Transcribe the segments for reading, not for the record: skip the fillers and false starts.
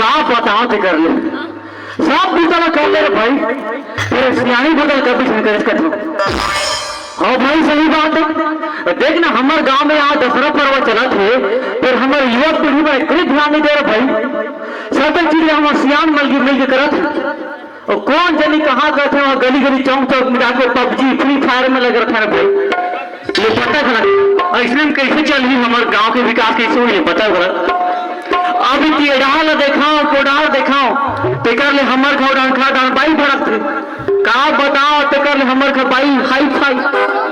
का बताओ थे कर ले सब बुतला कर ले रे भाई तेरे सियानी बुतल कभी नहीं करे कथो हाँ भाई सही बात है। देख ना हमारे गांव में यहाँ दशहरा पर्व चला थे फिर हमारे युवक पीढ़ी पर इतनी ध्यान नहीं दे रहे भाई सब चीजें हम सियान मिल के करत और कौन जानी कहाँ करते हैं गली गली चौक चौक में जाकर पबजी फ्री फायर में लगे रखा है भाई ये पता करा इसलिए कैसे चल रही हमारे गांव के विकास कैसे हुई पता करा अभी टेढ़ाल देखाओ कोडाल देखाओ तेकर ले हमर घोड़ान खा डाल बाई भड़क का बताओ तेकर ले हमर खबाई हाई फाई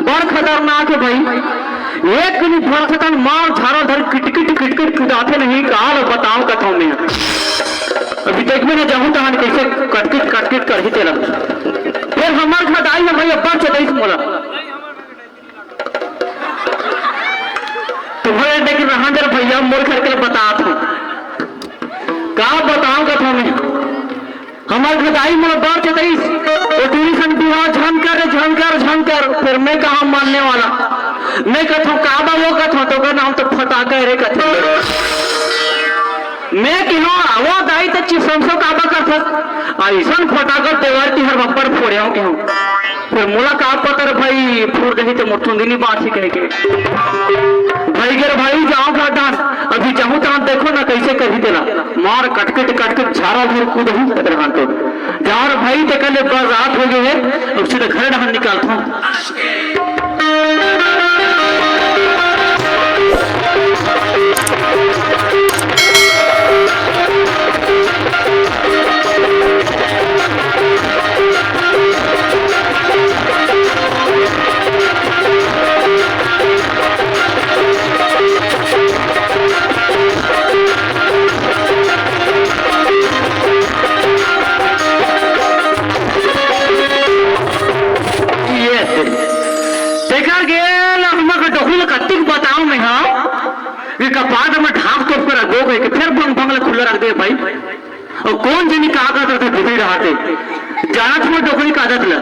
बड़ खतरनाक है भाई एक नहीं भड़कतन मार झाड़ा धर किटकिट कुदाते नहीं काल बताओ कथों में अभी तक में ना जाऊं तो कैसे कटकिट कर ही तेला फिर हमर खदाई है भाई अब्बा चदैस मोला तुम्हारे लेकिन रहा जरा भैया मोर घर के बता था का बताओ कथों में हमारे घटाई में बार चतईस झंकर फिर मैं कहा मानने वाला मैं कथो काबा वो कथो तो का नाम तो फटाका रे कथो मैं क्यों आवाज आई तो चिसंसो काबा कथो ऐसा फटाका देवार की हर बप्पर फोड़े हो क्यों फिर मुलाकात पतर भाई फूट गई तो मुठुंदिनी बात ही कह के भाई गर भाई जाओ का डांस अभी चाहूं तो देखो ना कैसे कही देना मार कटकट झारा धर कूद ही सकते रहा तो यार भाई ते कल बाजात हो गए हैं अब सीधे घर डाल निकालता हूं बताओ मैं हाँ कपाट में ढाक तो कर गो गए कि फिर बंगला खुला रख दे भाई और कौन जनी का करते थे घुटे रहते जाना था डोकरी का आदत ला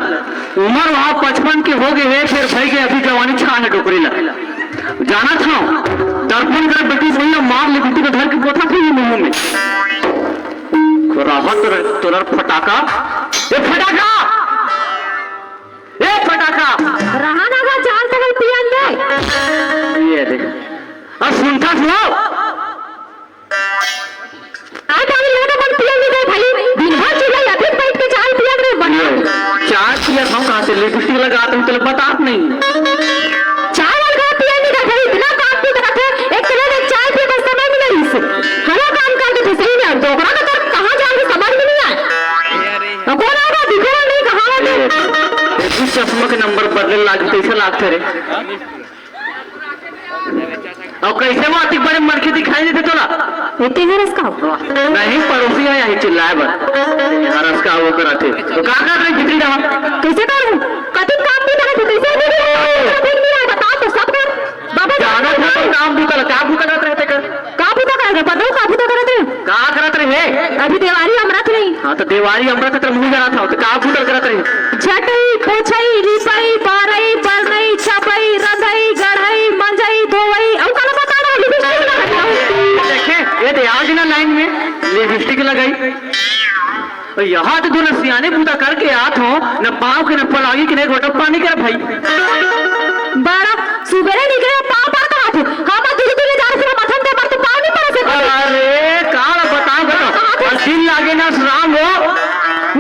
उम्र वहां 55 के हो गए हैं फिर भाई के अभी जवानी छा है डोकरी ला जाना था दर्पण कर बेटी सही मार ले बेटी का घर के पोथा थी मुंह में राहत तोरा फटाका ए फटाका रहा ना का जान तक पियन दे ये देख अब सुनता सुनो आज हम लोग का मन पियन दे भाई दिन भर चला अभी बैठ के चाय पिया रे बढ़िया चाय पिया हम कहां से लिपस्टिक लगाते हूं तो बता नहीं चाय लगा पियन दे भाई बिना काम के रखे एक तरह से चाय पिए का समय मिला इसे हरा काम करते थे सही में डोकरा का तर कहां जाएंगे समझ में नहीं आया तो कौन आएगा दिखेगा नहीं कहां है इस चश्मा के नंबर बदले लाग कैसे लागते रे और कैसे वो अति बड़े मरके दिखाई देते तोला इतने हरस का नहीं पड़ोसी है यही चिल्लाए बस हरस का वो कराते तो का कर रही बिक्री रहा कैसे करूं कति काम भी करे कैसे नहीं बता तो सब कर बाबा जाना था तो काम भी कर का भूता करते रहते कर का भूता करे पता का भूता करते का करत रहे अभी दिवाली अमृत नहीं हां तो दिवाली अमृत तर मुंह जरा था तो का भूता करत रहे झटई पोछई रिपई बारई परनई छपई रंधई गढ़ई मंजई धोवई और का बता रहा लिपस्टिक लगा देखे ये दे आज ना लाइन में लिपस्टिक लगाई और यहाँ तो दोनों सियाने पूजा करके आत हो न पाँव के न पलागी के न घोटा पानी कर भाई बड़ा सुबह निकले पाँव पर का हाथ हम दूर जा रहे मथन दे पर तो पाँव नहीं पड़े से अरे काल बताओ बता दिन लागे ना राम हो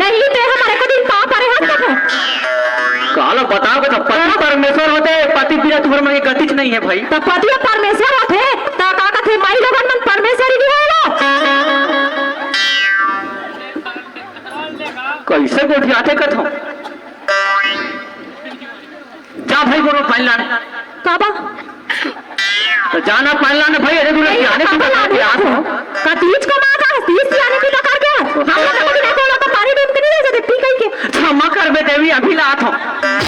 नहीं ते हमारे को दिन पाँव पड़े हाथ तक काल बताओ बता पति परमेश्वर होते पति बिना तुम्हारे में गतिज नहीं है भाई तो पति परमेश्वर होते तो का थे माई लोगन मन परमेश्वर ही है कैसे गोठियाते कथो जा भाई गोरो पाइन लाने काबा तो जाना पाइन लाने भाई अरे गोरो जाने की बात है यार का तीज को मां का तीज लाने की लगा के हम लोग को देखो पानी डूब के नहीं जाते ठीक है के क्षमा कर बे देवी अभी लात हो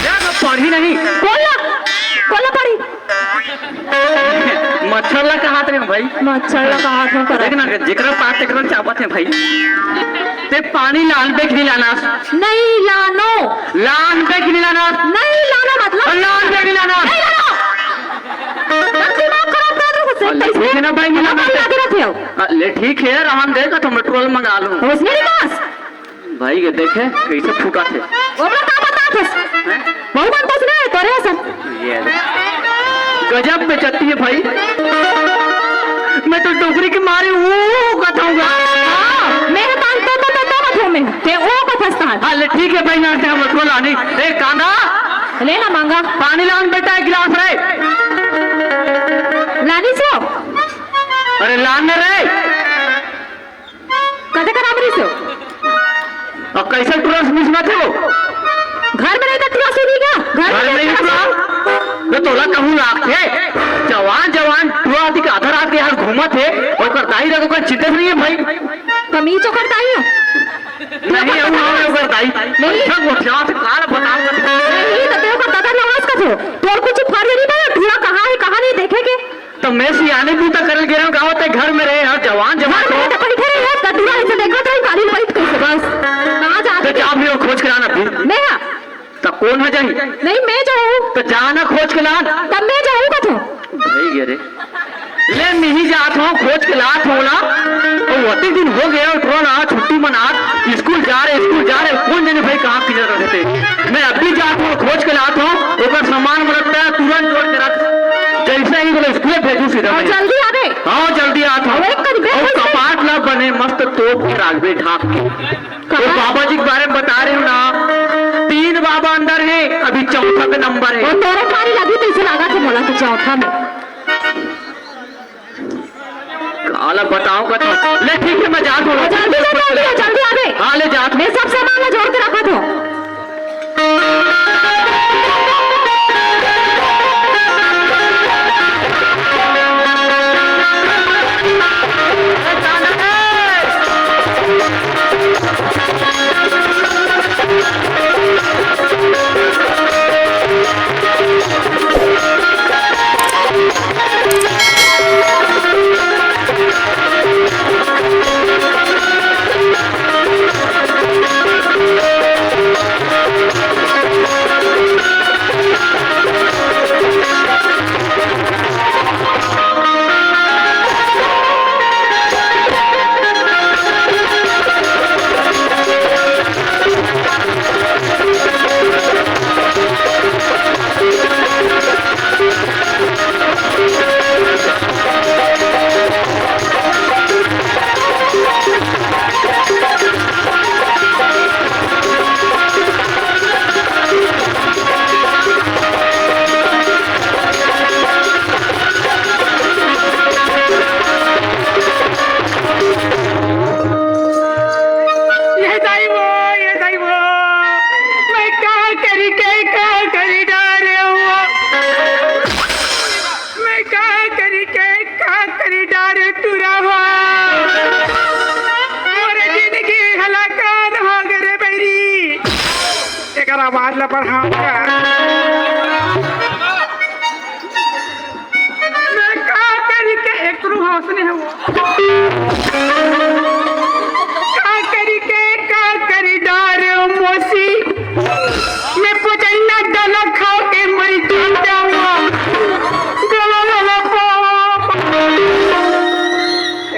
जा पढ़ी नहीं कोला पड़ी मच्छर ला का हाथ में भाई मच्छर ला का हाथ में कर देखना जेकरा पास तेकरा चापत है भाई ते पानी लान पे नहीं लाना नहीं लानो लान पे नहीं लाना नहीं लाना मतलब लान पे नहीं लाना नहीं लाना दिमाग खराब कर दो ले ठीक है ना भाई, मिला लगे रखे हो ले ठीक है, रहन देगा तो पेट्रोल मंगा लूं। उसने नहीं पास भाई के देखे कैसे फूका थे वो बता बता हैं? बहुत बस नहीं तोरे सब ये गजब बेचती है भाई। मैं तो डोगरी के मारे वो कथाऊंगा। मेरे पास तो मत हो में ते वो का फंसता है। हाँ ले ठीक है भाई, ना हम पेट्रोल लानी। एक कांदा लेना मांगा पानी लान बेटा, एक गिलास रे लानी सो अरे लान रे कदे खराब रही सो और कैसे टूरस मिस मत हो घर में नहीं तो टूरस नहीं क्या घर में नहीं टूरा तो तोला कहूँ लाखे जवान जवान टूरा आदि का आधा रात के यहाँ घूमत है और करताई रखो का चिंता नहीं है भाई। कमी चो करता ही हो नहीं हूँ करताई नहीं सब उठा से काल बताऊंगा नहीं तो देखो दादा नवाज का थो तो कुछ फर्ज नहीं पड़ा टूरा कहाँ है कहाँ नहीं देखेगे तो मैं सियाने भी तो कर गिरा गाँव तक घर में रहे हैं जवान जवान तो बैठे रहे हो टूरा ऐसे देखा तो गाड़ी बैठ कैसे बस कहाँ जाते तो आप भी खोज के लाना फिर मैं तो कौन है जाही नहीं मैं जाऊँ तो जाना खोज के लान तब मैं जाऊँगा तो भाई गे रे ले मैं ही जात हूँ खोज के लात हूँ ना तो वती दिन हो गया थोड़ा ना छुट्टी मना स्कूल जा रहे कौन जाने भाई कहाँ किधर रहते। मैं अभी जात हूँ खोज के लात हूँ ओकर सामान रखता है तुरंत जोड़ के रख जैसे ही बोले स्कूल भेजू सीधा मैं। जल्दी आ गए हाँ जल्दी आत हूँ और कपाट ला बने मस्त तोप के राखबे ढाक के। वो बाबा जी के बारे में बता रहे हो ना 3 बाबा अंदर है अभी चौथा पे नंबर है। और तोरे पानी लगी तो इसे लगा थे बोला तो चौथा में काला बताऊंगा तो ले ठीक है मैं जा जल्दी आ गए। हाँ ले जा मैं सब सामान जोड़ के रखा था आवाज ला बढ़ाऊंगा मैं का करी के एक रू हौसले हो का करी डार मोसी मैं पुजन्ना डाला खा के मर जाऊंगा गला गला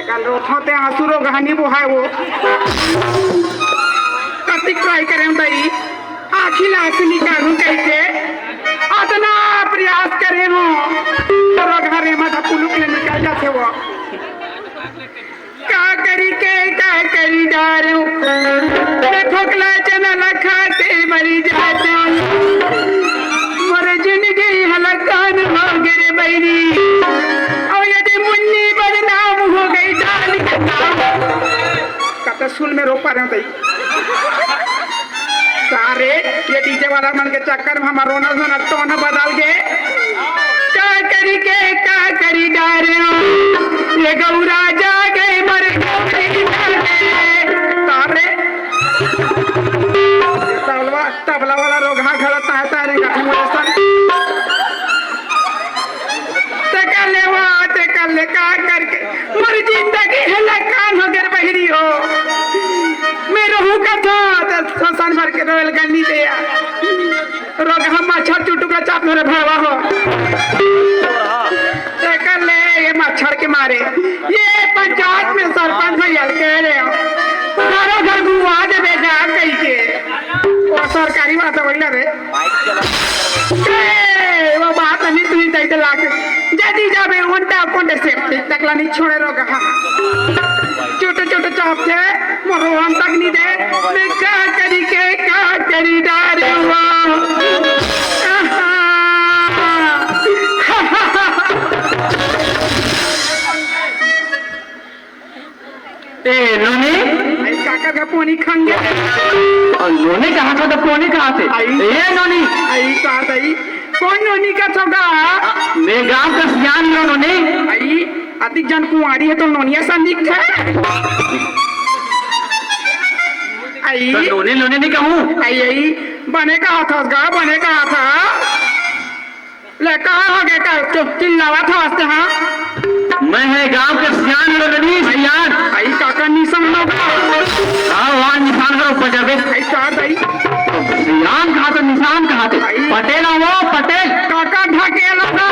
कल रोथोते आंसू गहनी बुहाय वो कति ट्राई करें भाई आखिर आंसू निकालूं कैसे अतना प्रयास करे हो तो घरे माथा पुलुक ले निकल जाते वो का करी डारू मैं ठोकला चना लखा के मरी जाते मोर जिंदगी हलकान हो गिरे बैरी और यदि मुन्नी बदनाम हो गई डाल के नाम कत स्कूल में रोक पा रहे हो सारे ये डीजे वाला मन के चक्कर में हमारा रोना धोना टोना बदल गए का करी डारे ये गौरा जा गए मर तारे तबला वाला रोग हाँ खड़ा है तारे कर ले का करके मर जिंदगी है लकान हो गए बहरी हो मैं रहूं का था संसार भर के रोयल गन्नी दे रोग हम मच्छर चुटू का चाप मेरे भावा हो कर ले ये मच्छर रे ये पंचायत में सरपंच भैया कह रहे हो सारा घर घुमा दे बेटा कहीं के वो सरकारी बात बोल रे वो बात नहीं तुझी तैते लाके जदी जाबे उनटा कोंडे से तकला नहीं छोड़े रोगा छोटे छोटे चौक थे मोरो हम तक नहीं दे मैं क्या करी डारे हुआ ए नोनी आई काका का पोनी खंगे नोनी कहाँ था तो पोनी कहाँ थे ए नोनी आई कहा था कौन नोनी का छोगा मैं गांव का सियान लो नोनी आई अधिक जन कुंवारी है तो नोनिया संदिग्ध है आई तो नोनी नोनी नहीं कहूँ आई बने कहा था उसका बने कहा था ले कहा हो गया का चिल्लावा था उससे हाँ मैं है गांव के सियान लो नोनी सियान आई काका निशान लोगा हाँ वहाँ निशान करो ऊपर जाबे आई कहा था सियान कहाँ तो निशान कहाँ थे पटेल है वो पटेल काका ढकेला था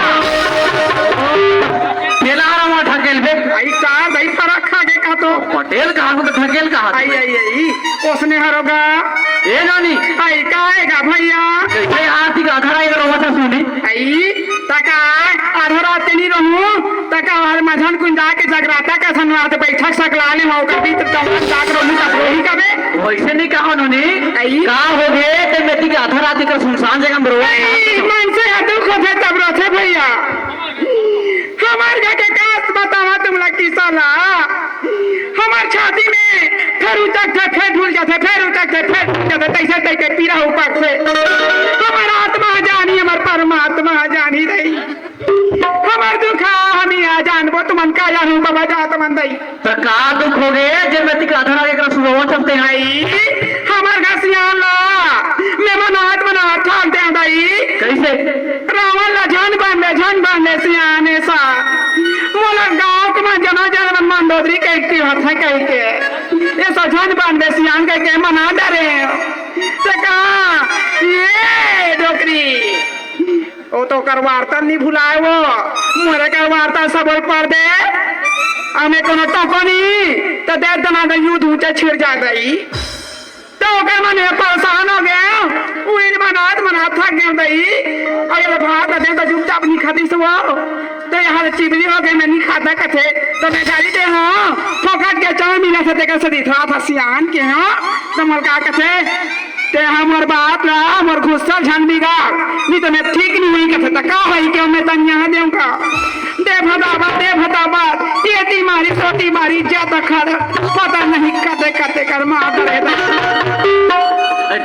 ठेला वो ढकेल बे आई कहा भाई फरक खा के कहा तो पटेल कहाँ तो ढकेल कहाँ आई आई आई उसने हरोगा ए नोनी आई काएगा भैया कैसे आर्थिक अधरा इधर हुआ था सुनी आई तका आधरा तेनी रहूं तका हर मझन कुन जाके जगराता का सनवात बैठक सकलाने मौका भी तो जाग रहूं का वही कबे वैसे नहीं कहा नोनी आई कहाँ हो गए ते मेटी के अधरा आदि सुनसान जगह में रोए मन से दुख होते तब रोते भैया हमार घर के कास बतावा तुम लोग की साला हमार छाती में फिर उचक थे फिर भूल जाते फिर उचक थे फिर भूल जाते तैसे तैसे पीरा ऊपर से हमार आत्मा जानी हमार परमात्मा जानी रही हमार दुखा हम आ जानबो तुमन का जानू बाबा जा तुमन दई तो का दुख हो गए जे मेटी के अधरा एक सुबह चलते हैं आई हमार घसिया ला मैं मना ठाक दे दई कैसे रावण ला झन बांधे सियाने सा मोला गांव के में जना जना मंडोदरी कहती है कह के ये सो झन बांधे सियान कह के मना डरे तो कहा ये डोकरी वो तो कर वार्ता नहीं भुलाए वो मोरे कर वार्ता सब पर दे हमें कोनो टोकनी तो दे दना दे युद्ध ऊंचे छिड़ जा गई तो के मने परेशान हो गया उइन मनात थक गया दई अरे भात दे तो चुपचाप नहीं खाती सो तो यहाँ चिबली हो गए मैं नहीं खाता कथे तो मैं गाली दे हाँ फोकट के चाव मिला थे तेकर से दिखा था सियान के हाँ तो मोर का कथे ते हमर बात ला हमर गुस्सा झन बिगाड़ नहीं तो मैं ठीक नहीं हुई कथे तो का होई के मैं तन यहाँ देऊंगा दे भदाबा ये ती मारी सोती मारी जाता खड़ पता नहीं कते कते कर मार करे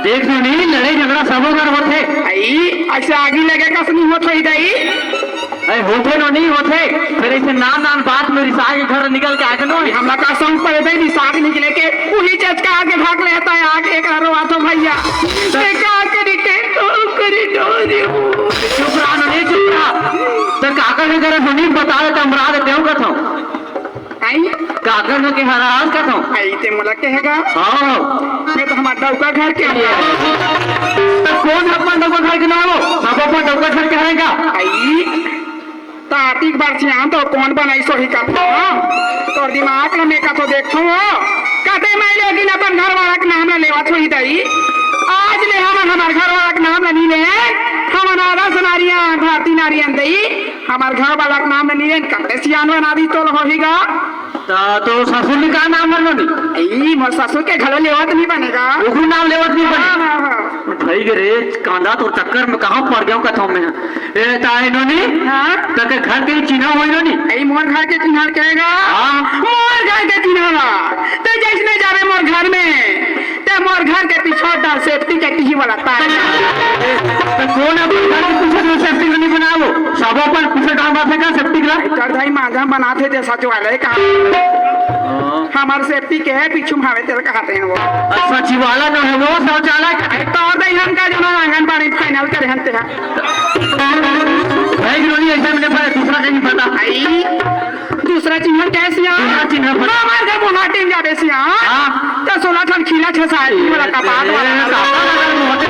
देख नहीं लड़ाई झगड़ा सब घर होते आई ऐसे आगे लगे कस नहीं होत होई दई होते नो नहीं होते फिर ऐसे नान बात मेरी साग घर निकल के आगे नो हमरा का संग पर दई साग निकले के वही चचका आगे भाग लेता है आगे एक रवा तो भैया मैं का करी के तो करी डोरी चुप रहा नहीं चुप रहा तो काका के घर सुनी बता दे तमरा दे क्यों कथो आई काका ने के हरास कथो आई ते मला कहेगा हां मैं तो हमारा डौका घर के लिए तो कौन अपन डौका घर के ना हो सब अपन डौका घर के रहेगा आई तातिक बार छियां तो कौन बनाई सोही का तोर दिमाग में का तो देखो कते मैं लेकिन अपन घर वाला के नाम लेवा छोई दई आज ले हम हमार घर वाला के नाम नहीं ले हम अनारस नारियां भारती नारियां दई हमार घर वाला के नाम नहीं ले कते सियान बना दी तो होहीगा तो ससुर का नाम नहीं ई मोर ससुर के घर लेवत नहीं बनेगा वो नाम लेवत नहीं बने हां भाई रे कांदा तो चक्कर में कहां पड़ गया कथों में ए ताई नोनी हां तक घर के चिन्ह होई नोनी आई मोर घर के चिन्ह कहेगा हां मोर घर के चिन्ह तो जैसे जावे मोर घर में ते मोर घर के पीछे डाल सेफ्टी के टीही वाला तार तो कौन अपन घर के पीछे सेफ्टी नहीं बनाओ सब अपन पीछे डाल बात का सेफ्टी का कर भाई मांझा बनाते थे सचिवालय का हमारे सेफ्टी के है पीछू भावे तेरे कहते हैं वो सचिवालय जो है वो शौचालय तो दई हम का जो आंगनबाड़ी फाइनल करे हंते हैं भाई नोनी ऐसा मैंने पर दूसरा कहीं पता आई दूसरा चिन्ह कैसे दूसरा चिन्ह हमारे घर बोला टीम जावे सिया हां तो 16 ठन खिला 6 साल वाला कपाट वाला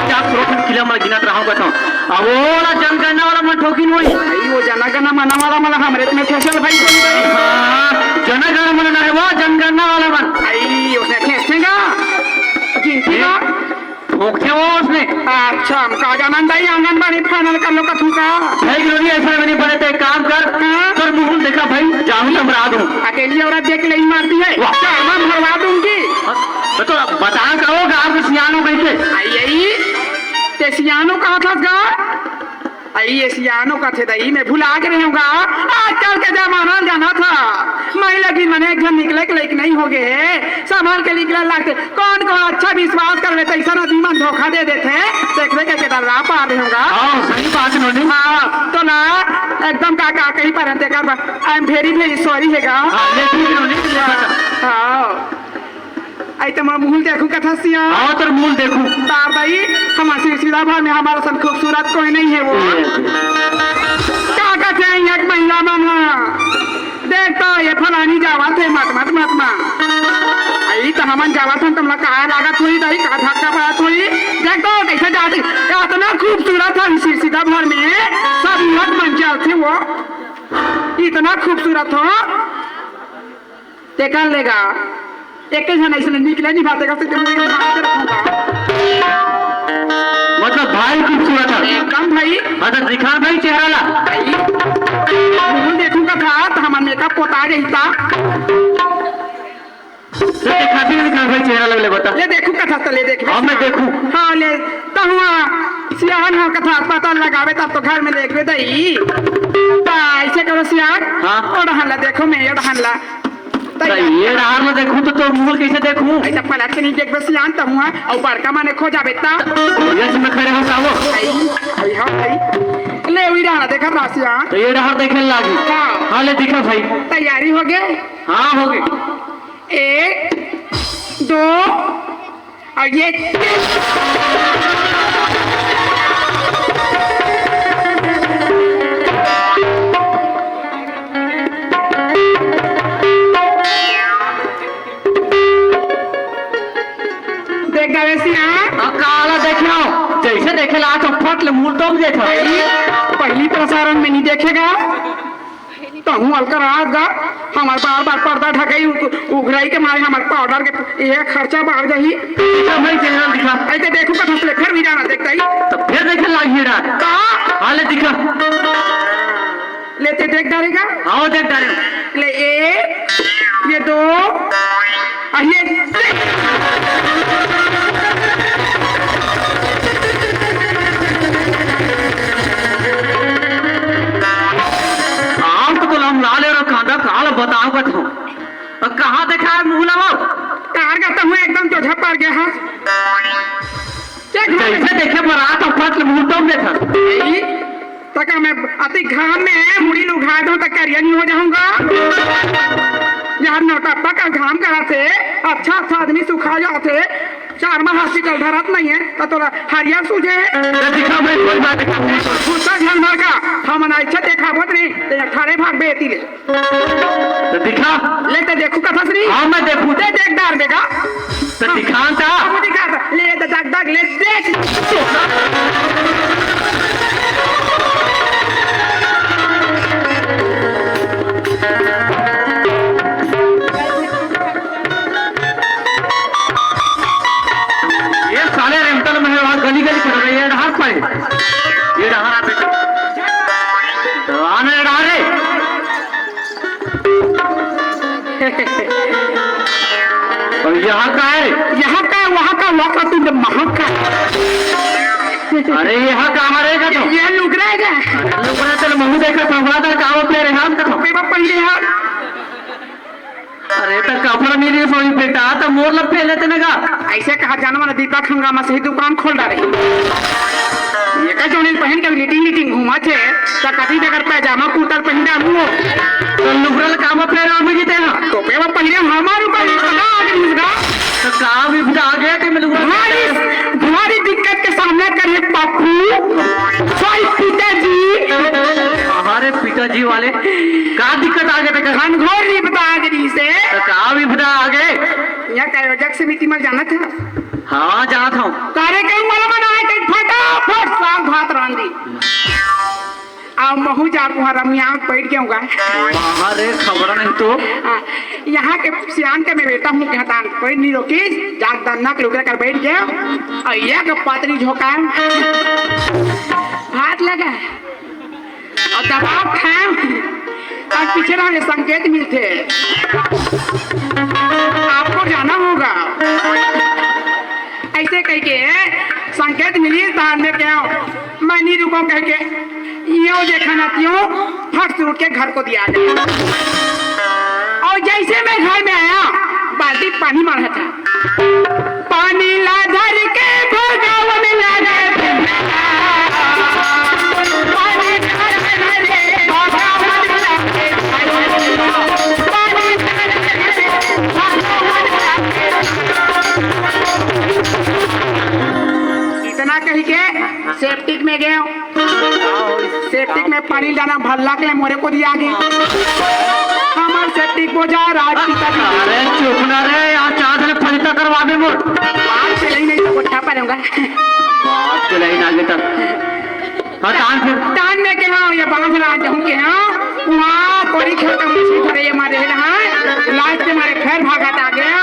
क्या प्रोफिट खिला मैं गिनत रहा हूं कथों अब वो जंग करने वाला मन ठोकिन वही भाई वो जनगण मन वाला मला हमरे में ठेसल भाई बोल गई हाँ, जनगण मन नहीं वो जंग करने वाला मन भाई उसने ठेसेगा गिनती का ठोकते वो उसने अच्छा हम का जानन भाई आंगनबाड़ी फाइनल कर लो कथू का भाई लोग ऐसा नहीं बने तो एक काम कर तो मुंह देखा भाई जाऊँ तो मरा दूँ अकेली औरत देख ले मारती है क्या हम भरवा दूंगी तो बता करो गाँव के सियानों कैसे आई ते सियानो कहा था गा आई ये सियानो का थे दई मैं भुला के रहूंगा आजकल के जमाना जाना था मैं लगी मने एक घर निकले के लेकिन नहीं हो गए संभाल के निकले लगते कौन कौन अच्छा विश्वास कर लेते ऐसा ना दीमन धोखा दे देते देखने के डरा पा रहूंगा सही बात नोनी हाँ तो ना एकदम काका कहीं पर देखा I am very very sorry हैगा हाँ आई तो मैं मुंह देखूं कथा सिया हाँ तो मुंह देखूं तार भाई हमारे सीधा भाव में हमारा सन खूबसूरत कोई नहीं है वो क्या कहते हैं एक महिला बना देखता ये फलानी जावा थे मत आई तो हमन जावा थे तुमला कहा लागत हुई दही का धक्का पाया हुई देखो कैसे जाते इतना खूबसूरत है सीधा भर में सब मत बन जाते वो इतना खूबसूरत हो देखा लेगा एक जन ऐसे निकले नहीं बातें करते मतलब भाई खूबसूरत है एकदम भाई मतलब दिखा भाई चेहरा ला भाई मुंह देखूंगा था तो हमारे मेकअप पोता गई था दिखा भाई चेहरा लग ले बता ले देखू कथा तो ले देख मैं देखूं हाँ ले तो हुआ सियान हो कथा पता लगावे तब तो घर में देख दई ऐसे करो सियान हाँ और हल्ला देखो मैं और हल्ला ये डार में देखूं तो मुंह कैसे देखूं ऐसा पलट के नहीं देख बस सियान तो हुआ और बड़का माने खो जावे ता जैसे मैं खड़े हो सावो भाई हाँ भाई ले वही रहा देखा रासिया तो ये डार देखने लगी हाँ ले दिखा भाई तैयारी हो गए हाँ हो गई 1 2 और ये देख गए काला देखो जैसे देखे ला तो फट ले मुंह टोक देखा पहली प्रसारण में नहीं देखेगा तो हूँ अलकर आगा हमारे बार बार पर्दा ढकाई उघराई के मारे हमारे पाउडर के ये खर्चा बढ़ जाही भाई चैनल दिखा ऐसे देखो कथा से फिर भी जाना देखता ही तो फिर देखे लागी रहा का हाले दिखा लेते देख डालेगा हाँ देख डाले ले 1 ये 2 और ये हम लाले और कांदा काल बताओ कथो कहाँ देखा है मुंह लगाओ कार करता हूँ एकदम तो झपड़ गया हाँ जैसे देखे मरा तो फट मुंह टोक देखा तक मैं अति घाम में मुड़ी उठा दूं तक करिया नहीं हो जाऊंगा यार नौटप्पा का घाम करा से अच्छा आदमी सुखा जाते 4 माह हॉस्पिटल धरत नहीं है तो तोरा हरिया सूझे दिखा मैं कोई बात गुस्सा झंझर का हम अच्छा देखा बहुत नहीं ते 18 भाग बेटी ले तो दिखा ले ते देखू कथा श्री हां मैं देखूं ते देख डार देगा तो दिखाता मुझे दिखा ले ते दाग दाग ले देख गली गली कर रही है हाथ पाए ये रहा बेटा तो आने रहा रे और यहाँ का है वहाँ का वाका तू महा का अरे यहाँ कहाँ रहेगा तो ये लुक रहेगा लुक रहा चल मुँह देखा संवादर काम अपने रेहान का पेपर पहले हाथ अरे तो कपड़ा मेरी सोई बेटा तो मोर लग पे लेते ना ऐसे कहा जानवर दीपक हंगामा से ही दुकान खोल डाले ये का जोने पहन के लीटिंग घुमा थे तो कभी अगर पैजामा कुर्ता पहन डालू तो लुकरल काम अपने राम में जीते ना तो पेवा पहले हमारे ऊपर पता आगे मुझगा तो काम भी आ गया कि मैं तुम्हारी दिक्कत के सामने करे पप्पू सोई पिताजी हमारे पिताजी वाले का दिक्कत आ गए थे घनघोर नहीं बता आगे से का भी बता आगे यहाँ कायोजक समिति में जाना था हाँ जाना था कार्यक्रम वाला बनाया फटाफट दाल भात रांधी और महू जाकर वहाँ रमिया बैठ गया होगा। अरे खबर नहीं तो यहाँ के सियान के मैं बेटा हूँ कहता कोई नहीं रोकी जाग दन्ना के उतर कर बैठ गया और यह के पातरी झोंका हाथ लगा और दबाव खाए और पीछे रहे संकेत मिलते आपको जाना होगा ऐसे कह के संकेत मिली तान में क्या मैं नहीं रुको कह के यो देखा ना क्यों फट से उठ के घर को दिया गया और जैसे मैं घर में आया बाल्टी पानी मारा था पानी ला धर के भगावन लगा पानी धर के भगावन लगा पानी धर के भगावन लगा इतना कह के सेप्टिक में गए सेप्टिक में पानी डाला भल्ला के मोरे को दिया गया हमार सेप्टिक बोझा राज पिता अरे चुप ना रे यहाँ चाँद ने फलिता करवा दे मोर बात से नहीं तो उठा पाऊंगा बात तो नहीं आगे तक हाँ तान में के हाँ ये बांध राज हूँ के हाँ वहाँ कोरी खेत मछली धरे ये मारे हैं लास्ट में मारे फिर भागत आ गया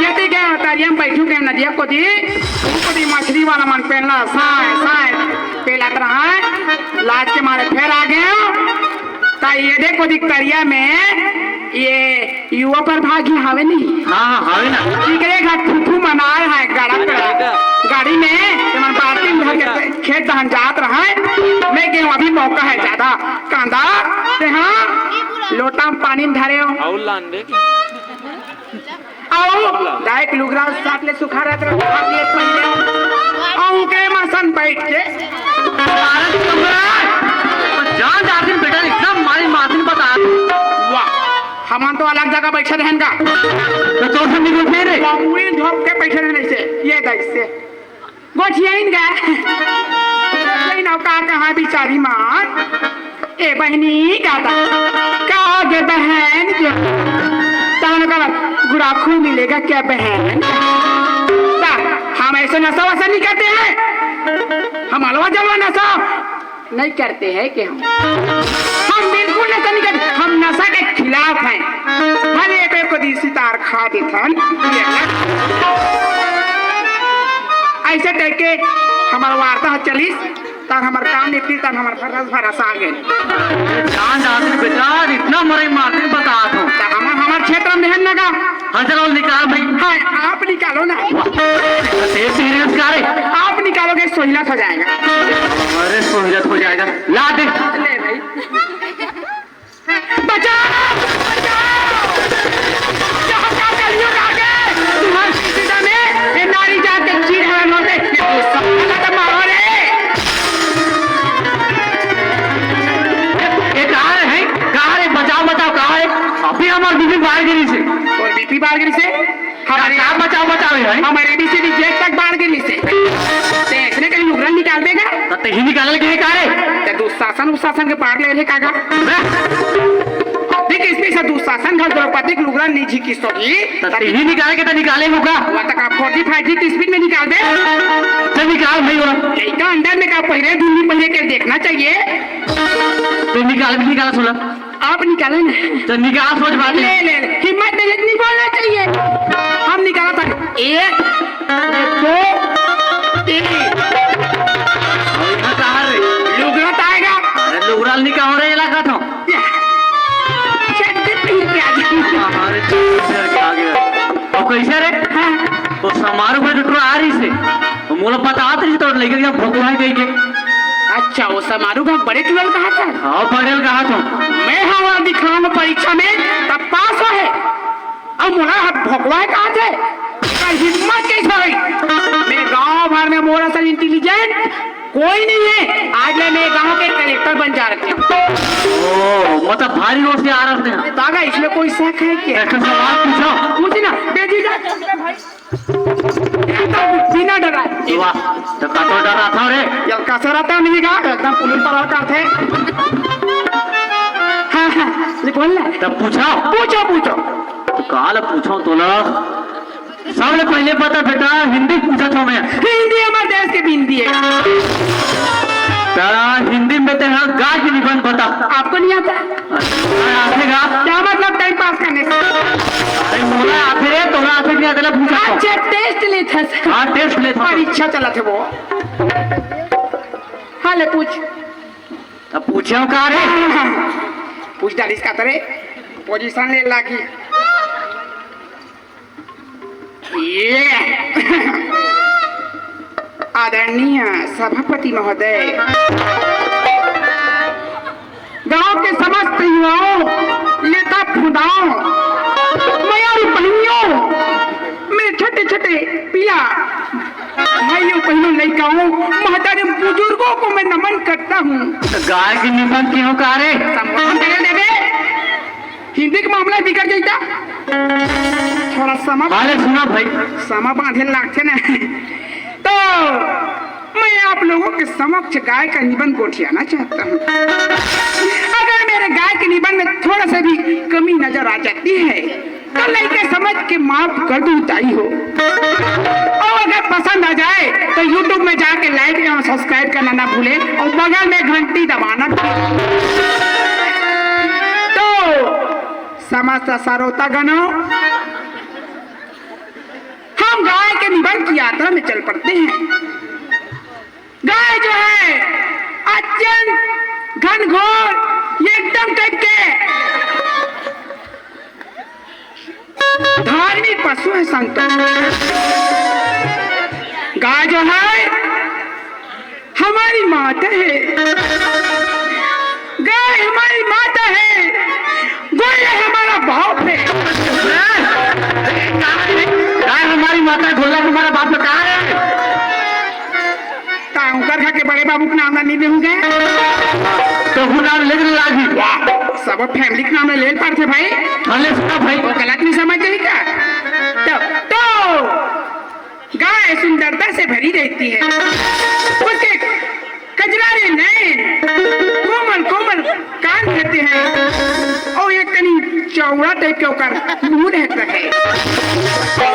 ये तो क्या होता है हम बैठू के नदिया को दी मछली वाला मन पहनला साए साए पेलात रहा है लाज के मारे फिर आ गए ता ये देखो दिक्करिया में ये युवा पर भागी हवे नहीं हाँ हवे ना दिखरेगा फूफू मना रहा है गाड़ी में जब बाल्टी भर के खेत दहन जात रहा है मैं गेहूं अभी मौका है ज्यादा कांदा ते हाँ लोटा में पानी में धरे हो आओ डायरेक्ट लुगरा साथ ले सुखा रहता ले पहले आओ के मसन बैठ के जान जातिन बेटा इतना मारी मातिन बता वाह हम तो अलग जगह बैठे रहेंगे तो से निकल फेरे पूरी धोप के बैठे रहने से ये दैस से गोठिया इन गए ये नौका कहाँ बिचारी मार ए बहनी का गे बहन तान का गुराखू मिलेगा क्या बहन हम ऐसे नशा वशा नहीं करते हैं हम हलवा जलवा नशा नहीं करते हैं कि हम बिल्कुल नशा नहीं करते हम नशा के खिलाफ हैं हर एक को दी सितार खा देते ऐसे करके हमारा वार्ता चलिस तब हमार काम निपटी तब हमार फरस भरस आ गए जान जातिन बेटा इतना मरे मातिन बता दो हमार क्षेत्र में रहने लगा हाँ चलो निकाल भाई हाँ आप निकालो ना सीरियस करे आप निकालोगे सोहलत हो जाएगा अरे सोहलत हो जाएगा ला दे ले भाई बचाओ तुम्हारे सीधा में ये नारी जात के चीर हरण होते सब मारो रे ये कहाँ है बचाओ कहाँ है अभी हमारे बीबी बाहर गिरी से और बीपी बाहर गिरी से हमारे आप बचाओ है हमारे एबीसीडी जेट तक बाहर गिरी से देखने कहीं नुकसान निकाल देगा तो ही निकाल के कहा है दुशासन के पार ले कागा देख इसमें से दुशासन घर द्रौपदी के लुगरा नहीं झिकी सोगी ही निकाले के तो निकाले होगा वो तक आप 45 की स्पीड में निकाल दे चल निकाल भाई वाला इसका अंदर में का पहले दूनी पहले के देखना चाहिए तो निकाल सोला आप निकालो ना तो निकाल सोच बात ले हिम्मत नहीं बोलना चाहिए हम निकाला था 1 2 3 लुगरा आएगा अरे लुगरा निकाल रहे इलाका था कैसे रे तो समारोह में टुकड़ा आ रही से मोला पता रही तो लेके गया भोगवा है गई के अच्छा वो समारोह का बड़े ट्वेल्व कहा था हाँ बड़े कहा था मैं हवा दिखाऊंगा परीक्षा में तब पास हो है अब मोला भोगवा कहा थे हिम्मत कैसे हुई मैं गांव भर में मोरा सर इंटेलिजेंट कोई नहीं है आज मैं गांव के कलेक्टर बन जा रखे ओ मतलब भारी रोड से आ रहे थे दादा इसमें कोई शक है क्या सवाल पूछो पूछ ना बेटी जा बिना डरा वाह तो कतो डरा था रे ये कैसे रहता नहीं गा एकदम पुलिस पर का थे हां ये बोल ना तब पूछो तो काल पूछो तो ला सबसे पहले पता बेटा हिंदी पूछा था मैं हिंदी हमारे देश के हिंदी है तारा हिंदी में तो है गाय की निबंध बता। आपको नहीं आता? आखेगा क्या मतलब टाइम पास करने से? अरे मोला आखे रे तोरा आखे नहीं आते पूछा। अच्छा टेस्ट लेता था। हाँ टेस्ट लेता। परीक्षा चला थे वो। हाँ ले पूछ। अब पूछे का रे? पूछ डालिस का तरे पोजीशन ले लागी। ये आदरणीय सभापति महोदय, गांव के समस्त युवाओं, नेता फुदाओं, मयारू बहनियों, मेरे छोटे छोटे पिया भाइयों बहनों लड़काओं, महतारे बुजुर्गों को मैं नमन करता हूँ। गाय की निबंध क्यों का रे? सम्मान देवे हिंदी का मामला बिगड़ जाता। थोड़ा समा सुना भाई, समा बांधे लागते ना। तो मैं आप लोगों के समक्ष गाय का निबंध गोठियाना चाहता हूँ। अगर मेरे गाय के निबंध में थोड़ा सा भी कमी नजर आ जाती है तो लड़के समझ के माफ कर दूं ताई हो। और अगर पसंद आ जाए तो YouTube में जाके लाइक और सब्सक्राइब करना ना भूले और बगल में घंटी दबाना। तो समस्त सारोता गणों, हम गाय के निबंध की यात्रा में चल पड़ते हैं। गाय जो है अत्यंत घनघोर एकदम टाइप के धार्मिक पशु है संतों। गाय जो है हमारी माता है। गाय हमारी माता है। गोया हमारा बाप है। गाय हमारी माता है, गोला हमारा बाप कहा है? ताऊकर खा के बड़े बाबू का नाम नहीं देंगे तो नाम लेकर लागी। सब फैमिली का नाम ले पाते भाई। हले सुना भाई, वो गलत नहीं समझ रही क्या? तो गाय सुंदरता से भरी रहती है। उसके कजरारे नैन, कोमल कोमल कान रहते हैं और एक कनी चौड़ा टाइप के ओकर मुंह रहता है। और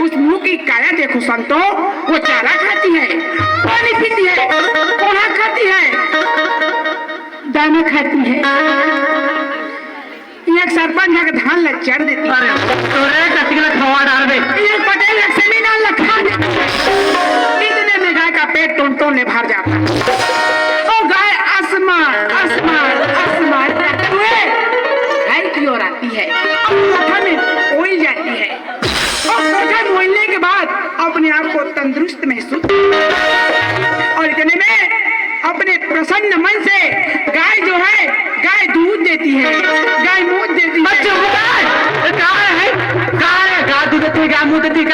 उस मुंह की काया देखो संतो, वो चारा खाती है, पानी पीती है, पोहा खाती है, दाना खाती है। एक सरपंच है धान ल चढ़ देती है। अरे तोरे कतिकला खवा डाल दे। एक पटेल एक सेमिनार लखा इतने में गाय का पेट टोन ले भर जाता है। और गाय आसमान आसमान आसमान करते हुए घर की ओर आती है और कोठा में ओल जाती है। और कोठा में ओलने के बाद अपने आप को तंदुरुस्त महसूस और इतने में अपने प्रसन्न मन से गाय जो है गाय दूध देती है, गाय मूत देती है। गाय दूध देती है, गाय मूत देती है।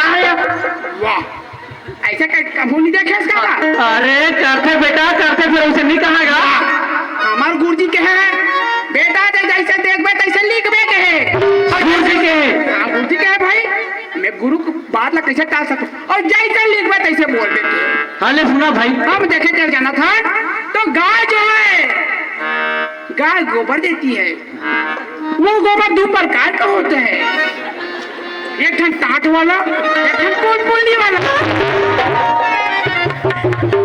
वाह, ऐसा कभी नहीं देखा इसका? अरे करते बेटा करते, फिर उसे नहीं कहागा। हमारे गुरुजी के है बेटा, जैसे देखबे तैसे लिखबे के है। और गुरुजी के है? हाँ गुरुजी के है भाई। मैं गुरु को बात ला कैसे टाल सकूं? और जैसे लिखबे तैसे बोल देते। हाले सुना भाई, हम देखे चल जाना था। तो गाय जो है गाय गोबर देती है। वो गोबर दो प्रकार का होता है, एक ठन टाट वाला, एक ठन पोल वाला।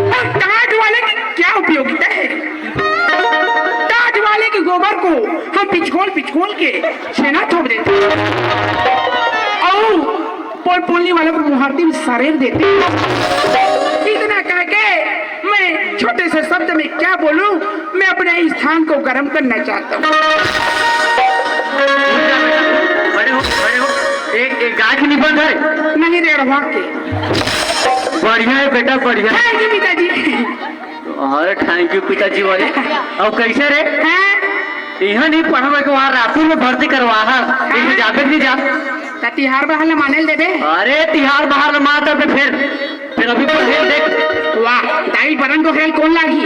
और टाट वाले की क्या उपयोगिता है? टाट वाले के गोबर को हम पिचकोल के छेना थोप देते हैं और पोलनी वाले को मुहारती में सरेर देते हैं। इतना कह के मैं छोटे से शब्द में क्या बोलूं, मैं अपने स्थान को गर्म करना चाहता हूँ। बड़े हो। एक गाय की निबंध है? नहीं रेड़वा के। बढ़िया है बेटा, बढ़िया। थैंक यू पिताजी। अरे थैंक यू पिताजी वाले। और कैसे रे? यहाँ नहीं पढ़ा के वहाँ रातू में भर्ती करवा है, जाकर नहीं जा। तिहार बहाल माने दे दे। अरे तिहार बहाल माता पे फिर अभी देख। वाह, दाई बरन को खेल कौन लागी?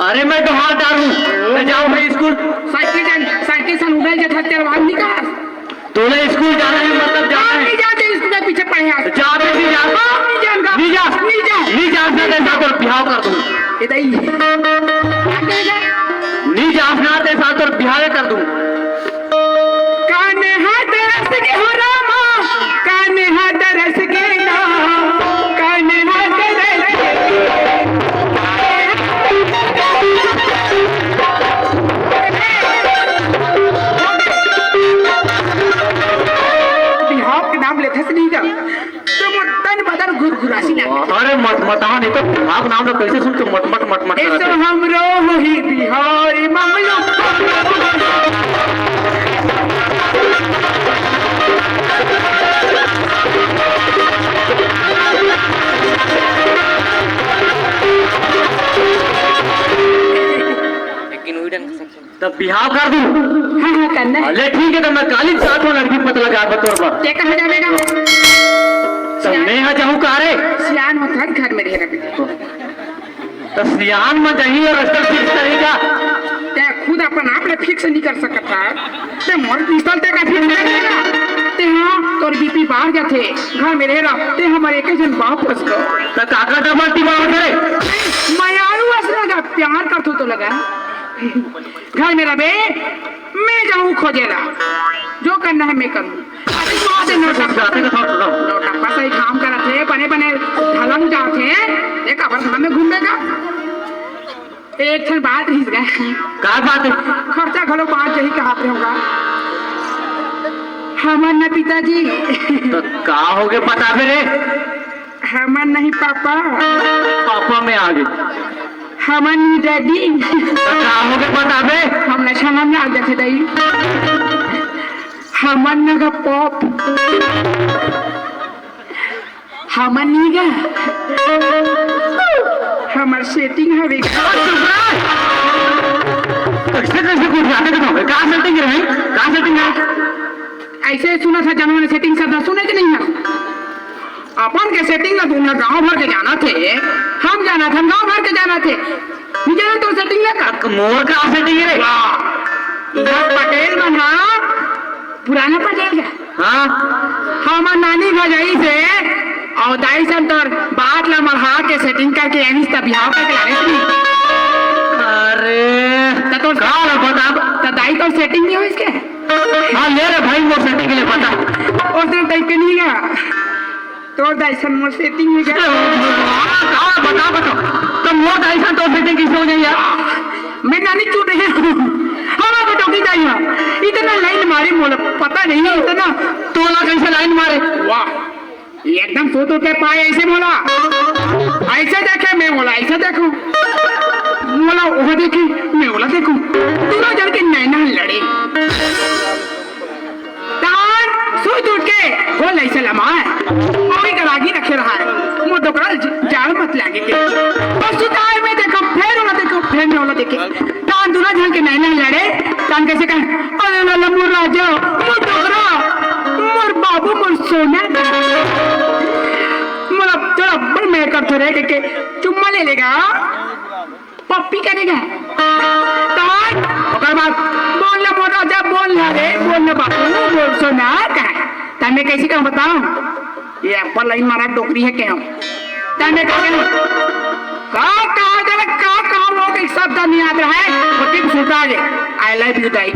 अरे मैं तो हाथ डालूं। जाओ भाई स्कूल। साइकिल सन उगल जथा तेरे वहां निकाल। तोले स्कूल जाना है मतलब जाना है। नहीं जाते स्कूल के पीछे पढ़े आ। जा बे नहीं जा। नहीं जा ना दे साथ और बिहाव कर दूं। इधर नहीं जा ना दे साथ और बिहाव कर दूं। काने हाथ रस के हो रामा, काने हाथ रस के ना, काने हाथ रस के देखे नहीं का तो तन बदन घुरघुरासी लगे अरे मत मता नहीं तो भाग नाम तो कैसे सुन तो मत मत मत मत ऐसो करते। हमरो ही बिहारी मंगलो तब बिहाव कर दूं। हाँ हाँ करना है अरे ठीक है तो मैं काली साथ में लड़की पता लगा बतौर पर ये कहाँ जाएगा तब मैं यहाँ जाऊँ का रे सियान होता है घर में रह रहा तो सियान में जाइए और अस्तर फिक्स करेगा ते खुद अपन आप ले फिक्स नहीं कर सकता ते मोर पिस्तौल ते का फिक्स कर देगा ते हाँ तोर बीपी बाहर जाते घर में रह रहा ते हमारे एक जन बाप उसको तो काका डबल टीमा करे मैं आरू असला का प्यार कर तो लगा घर में रहे मैं जाऊँ खोजेला जो करना है मैं करूँ अरे वहाँ से नोटा पास ही काम करा थे बने बने ढलंग जाते देखा पर घर में घूमेगा एक क्षण बात रिस गए क्या बात है खर्चा खलो बात यही कहा पे होगा हमर न पिताजी तो का हो गए पता फिर हमर नहीं पापा पापा में आ गए हमर नहीं डैडी तो का हो गए पता बे हम न छंगम में आ जाते दई हमर न का पॉप हमर नहीं गा हमर सेटिंग हवे कैसे कैसे कुछ जाते तो कहाँ सेटिंग रहे कहाँ सेटिंग है ऐसे सुना था जनों ने सेटिंग सब सुने कि नहीं है अपन के सेटिंग में तुमने गांव भर के जाना थे हम जाना था गांव भर के जाना थे मुझे तो सेटिंग में कर मोर का सेटिंग रे इधर पटेल बना पुराना पटेल का हाँ हमार नानी भजाई से और दाई सन तोर बात ला मरहा के सेटिंग करके यानी तब बिहाव करके लाने थी अरे तो कहाँ बता तो दाई तो सेटिंग नहीं हो इसके हाँ ले रे भाई मोर सेटिंग के लिए पता और दिन टाइप के नहीं गा तो दाई सन मोर सेटिंग में गया कहाँ बता बताओ तो मोर ऐसा तो सेटिंग किसे हो जाए यार मैं नानी चूट रही हूँ हमारा तो टोकी जाइए इतना लाइन मारे मोला पता नहीं है इतना तोला कैसे लाइन मारे वाह एकदम सोच के पाए ऐसे बोला ऐसे देखे मैं बोला ऐसे देखो बोला वो देखी मैं बोला देखो तीनों जन के नैना लड़े तान सोच उठ के बोल ऐसे लमा है कोई गरागी रखे रहा है वो दोकरा जाल मत लागे के बस सुताए में देखो फिर वाला देखो फिर में वाला देखे तान दोनों जन के नैना लड़े तान कैसे कहे अरे लाला मुर राजा मुर दोकरा मुर बाबू मुर सोना मोला थोड़ा बड़ मेकअप तो रह के चुम्मा ले लेगा पप्पी करेगा तान ओकर बाद बोल ना मोर राजा बोल ना रे बोल ना बाबू बोल सोना का तने कैसे कहूं बताऊं ये एप्पल लाइन मारा टोकरी है क्या तने कहा का लोग एक शब्द नहीं याद रहा है वो टिप सुटा ले आई लव यू दाई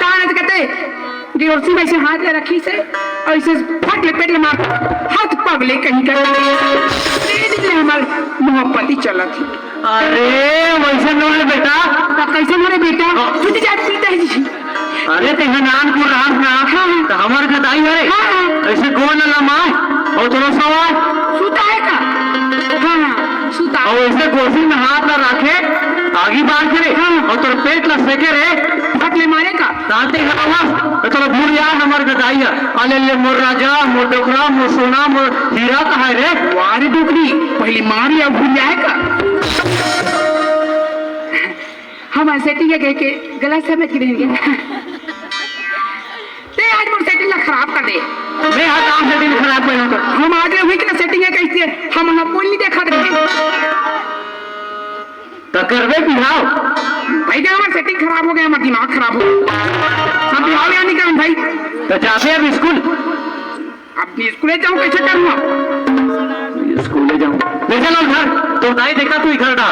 तान कहते गिरोसी में से हाथ ले रखी से और इसे फट लपेट ले मार हाथ पगले कहीं कर धीरे हमारे मोहब्बती चला थी अरे वैसे नोले बेटा तो कैसे मोरे बेटा तुझे जा पीता है जी अरे तेरे नानपुर रात ना तो हमारे खदाई है हाँ ऐसे गोल न लमाए और थोड़ा सवाल सूता है का हाँ सूता और ऐसे गोसी में हाथ ना रखे आगे बांध करे और तोर पेट ला सेके रे फट ले मारे का ताते हवा तो थोड़ा भूल यार हमारे खदाई है अले ले मोर राजा मोर डोकरा मोर सोना मोर हीरा कहाँ है रे वारी डुकरी पहले मार या भूल जाए का हम सेटिंग के गलत समझ के रहेंगे ते आज मोर सेटिंग ला खराब कर दे मैं हाँ काम से दिन खराब पहना तो हम आगे हुई कि सेटिंग है कैसी है हम ना कोई नहीं देखा रहे तो करवे बिहाव भाई क्या हमारा सेटिंग खराब हो गया हमारा दिमाग खराब हो गया हम बिहाव यहाँ नहीं करें भाई तो जाते अब स्कूल अब स्कूल जाऊँ कैसे करूँगा स्कूल जाऊँ ले चलो घर तो नहीं देखा तू घर डा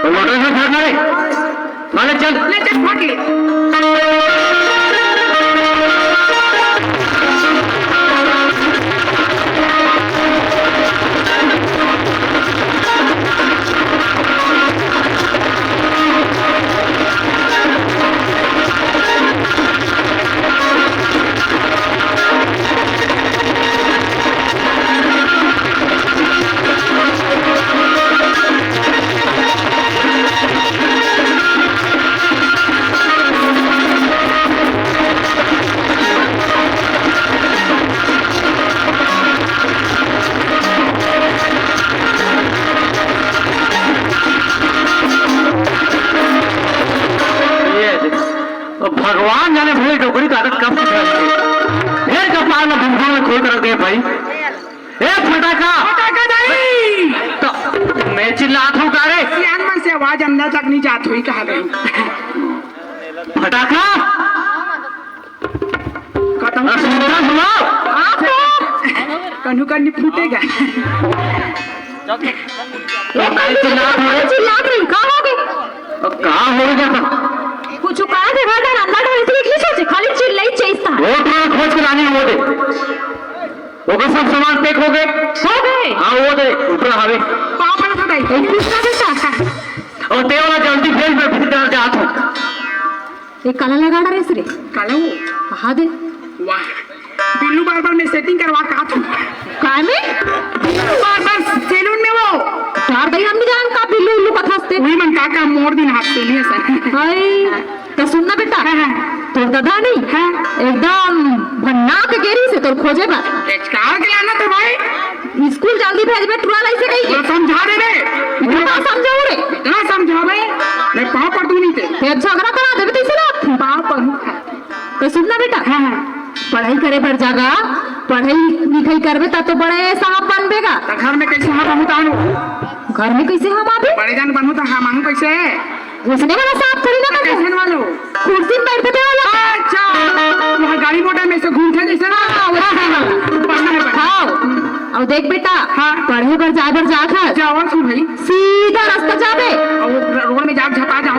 तो मोटर से घर ना रे माले चल ले चल फट ले गए भाई। ए फटाका फटाका नहीं तो मैं चिल्लात हूँ कारे सियान मन से आवाज अंदर तक नहीं जात हुई कहा गई फटाका खत्म सुनो कन्हू कन्नी फूटेगा चिल्ला रही कहाँ हो गए? कहाँ हो गया था कुछ कहा थे घर का अंदर ढलती इतनी सोचे खाली चिल्लाई चाहिए वो ट्रक खोज के लाने वो दे वो का सब सामान पैक हो गए हाँ वो दे ऊपर हवे पाँव पर था भाई एक दूसरा बेटा और ते वाला जल्दी भेज मैं फिर डाल के आता हूँ एक काला लगा रहा है रे कालो हाँ दे वाह बिल्लू बार में सेटिंग करवा का था काय में बार सैलून में वो यार भाई हम भी जान का बिल्लू उल्लू का हंसते वही मन काका मोड़ दिन हाथ नहीं है सर हाय तो सुनना बेटा तो दादा नहीं हाँ एकदम भन्ना के गेरी से तो खोजे बा कहाँ के लाना था भाई स्कूल जल्दी भेज में टुरा लाई से गई वो समझा दे रे इतना समझाओ रे इतना समझा बे मैं पाँव पर तू नहीं थे फिर झगड़ा करा देबे तैसे ना पाँव पर तो सुनना बेटा हाँ हाँ पढ़ाई करे पर जागा पढ़ाई लिखाई करबे ता तो बड़े साहब बनबेगा तो घर में कैसे हाँ बनूता हूँ घर में कैसे हम आबे बड़े जान बनूता हाँ मानू कैसे घुसने वाला साहब थोड़ी ना करबे कैसे वालो कुर्सी पे बैठते वाला अच्छा वहाँ गाड़ी मोटर में से घूमते जैसे ना पढ़ना है पढ़ना हाँ और देख बेटा हाँ। पढ़े पर जाकर जाकर जाओ सुन भाई सीधा रास्ता जाबे और रोड में जाग झपा जाओ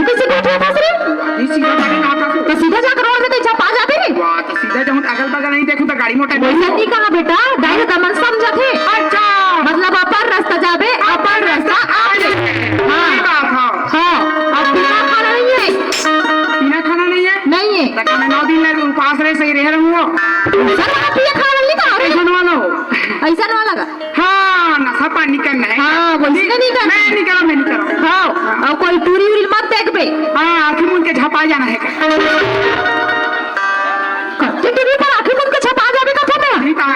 किसी बैठे था सिर्फ ये सीधा जाके ना आता तो सीधा जाकर रोड में तो छपा जाबे रे वाह तो सीधा जाऊँ अगल बगल नहीं देखूँ तो गाड़ी मोटर वैसा नहीं कहा बेटा डायरेक्ट दमन समझा थे अच्छा मतलब अपर रास्ता जाबे अपर रास्ता आगे ये बात है हाँ अब पीना खाना नहीं है पीना खाना नहीं है नहीं है तक मैं 9 दिन लगे उपास रहे सही रह रहा हूँ सर वहाँ पीना खाना नहीं कहा रे ऐसा वाला ऐसा ना लगा हाँ नशा पानी करना है हाँ वैसे नहीं करना मैं नहीं करा मैं नहीं करा हाँ और कोई टूरी उरी मत देख बे हाँ आँखें मुन के झपा जाना है कच्चे टीवी पर आंखें बंद के छपा जाबे का था नहीं तो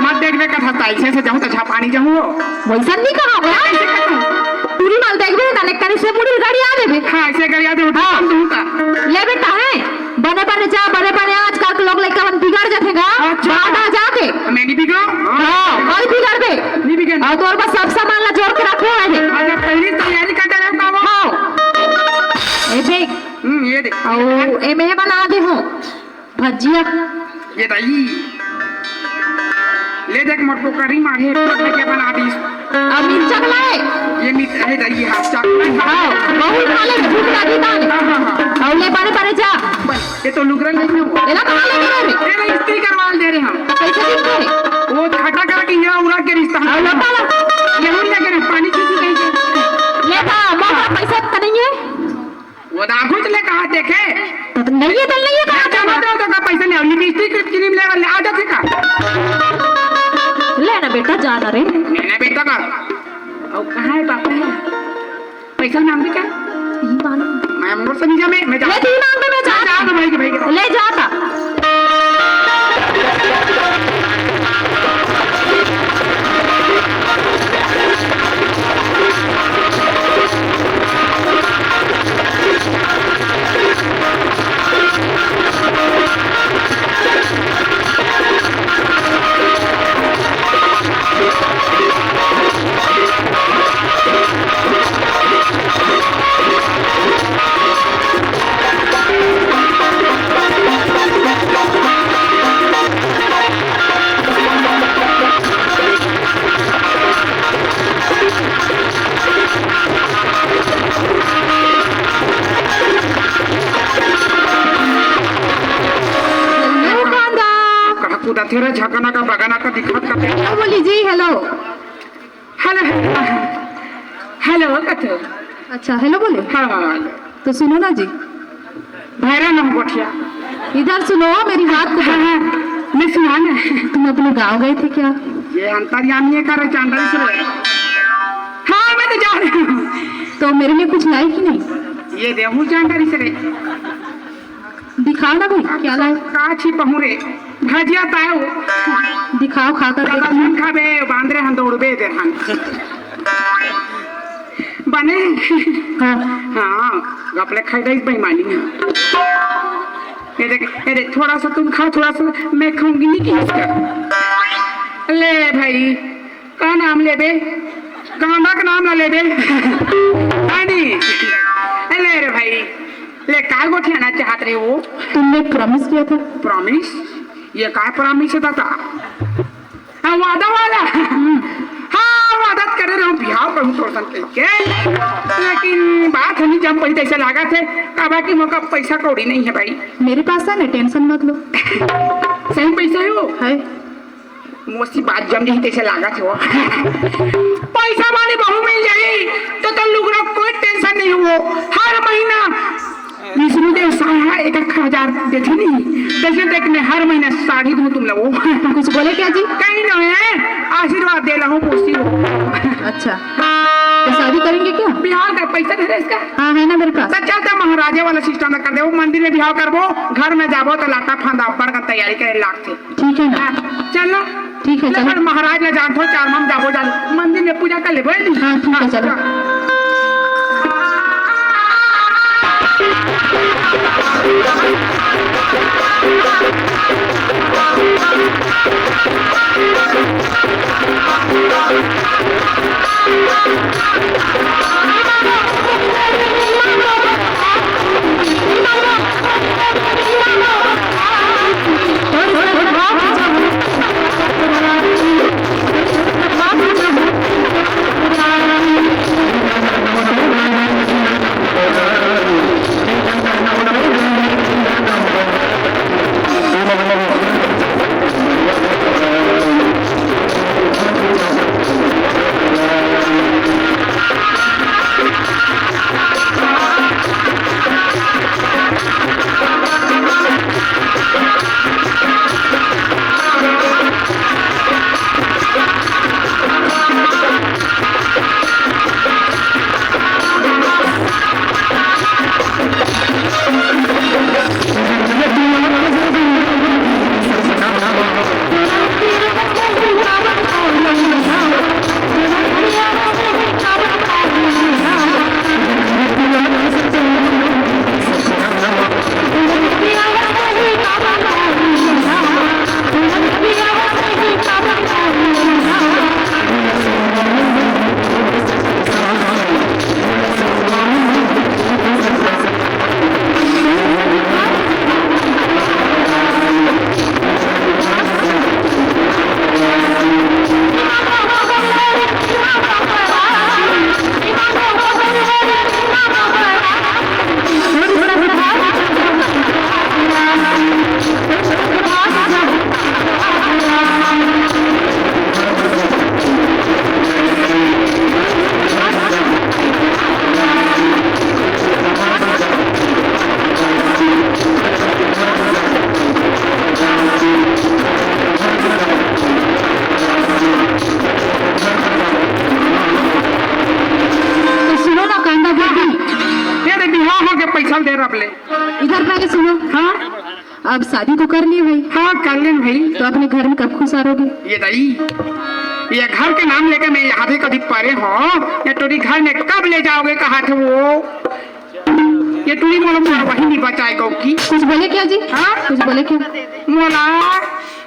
मत देख बे कथा था ऐसे से जाऊँ तो झपानी जाऊँ वैसा नहीं कहा बे टूरी माल देख बे ना कने से मुड़ी गाड़ी आ देबे हाँ ऐसे कर याद उठा दूँ का ले बेटा है बने बने जा बने बने आजकल के लोग लड़का बन बिगड़ जातेगा अच्छा। बाटा जाके मैं नहीं बिगड़ो हाँ कल बिगड़ बे नहीं बिगड़ और तोर बस सब सामान ला जोड़ के रखे है अच्छा पहली तैयारी करते रहो का वो हाँ ए देख ये देख और ए मैं बना दे हूँ भजिया ये दही ले देख मोटो करी मारे क्या बना दी अब मिर्चा लाए ये मीट है दही हाथ चाक हाँ बहुत खा ले भूख लगी ताने और ले बने बने जा ये तो लुगरा नहीं है एला कहाँ ले गए रे ये नहीं स्त्री करवाल दे रहे हम कैसे दिन करे वो खटा करा के यहाँ उड़ा के रिश्ता और लौटा ला ये हम लगे रहे पानी चीज़ नहीं के ले बा मोटा पैसा तो नहीं है वो दाखू चले कहाँ देखे तो नहीं है नहीं है कहाँ जमा दो तो का पैसा नहीं अभी लिपस्टिक क्रीम लेवल ले आ जाते का ले ना बेटा जाना रे मैंने बेटा का और कहाँ है पापा है पैसा मांगते क्या तीन मांग मैं मोर से नहीं जा मैं जा ले तीन मांग में जा जा तो भाई के भाई के ले जाता कूदा थे झकना का बगाना का दिखत का क्या बोली जी हेलो हेलो हेलो कथे अच्छा हेलो बोले हाँ तो सुनो ना जी भैरा नाम गोठिया इधर सुनो मेरी बात को हाँ हाँ मैं सुना ना तुम अपने गांव गए थे क्या ये अंतर्यामी कर चांदनी से हाँ मैं तो जा रही हूँ तो मेरे लिए कुछ लाई कि नहीं ये देहू चांदनी से दिखाओ ना भाई क्या लाए काची पहुरे भजिया तायो दिखाओ खा कर दादा सुन खाबे बांदरे हन दौड़बे दे हन बने हाँ हाँ गपले खाई दई बेईमानी है ये देख, ये देख, थोड़ा सा तुम खाओ, थोड़ा सा मैं खाऊंगी। नहीं की इसका ले भाई, का नाम ले बे, गांधा का नाम ना ले बे। नहीं ले रे भाई, ले काय गोठी आना चाहत रहे हो? तुमने प्रॉमिस किया था। प्रॉमिस? ये काय प्रॉमिस है दादा? हाँ वादा वाला, हाँ वादा करे रहो बिहार पर हूँ तोड़ के, लेकिन बात हमें जब पैसे ऐसे लागा थे काबा की मौका पैसा कौड़ी नहीं है भाई। मेरे पास है ना, टेंशन मत लो। सही पैसा है वो है। मोस्ती बात जम जही तैसे लागा थे वो। पैसा वाली बहू मिल जाए तो लोग कोई टेंशन नहीं हो। हर महीना विष्णुदेव साढ़ा 1,000 देते नहीं, जैसे देखने हर महीना साड़ी दूं तुम लोगों। कुछ बोले क्या जी? कहीं ना है, आशीर्वाद दे रहा हूँ पोस्ती हो। अच्छा, तो शादी करेंगे क्या? बिहार का पैसा दे दे इसका। हाँ है ना मेरे पास। तो चलता महाराजा वाला सिस्टम कर दे, वो मंदिर में बिहार करबो, घर में जाबो तो लाता फांदा ऊपर का तैयारी करे लाग थे। ठीक है ना, चल ना, ठीक है चलो। महाराज ने जान थो चार मम जाबो, जान मंदिर में पूजा कर ले बोली। हाँ ठीक है चलो। इधर पहले सुनो। हाँ अब शादी तो कर लिए भाई। हाँ कर लें भाई। तो अपने घर में कब खुश रहोगे? ये दई, ये घर के नाम लेकर मैं यहाँ भी कभी परे हो, ये टूरी घर में कब ले जाओगे? कहा थे वो ये टूरी मोला वही नहीं बचाएगा की। कुछ बोले क्या जी? हाँ कुछ बोले क्या? मोला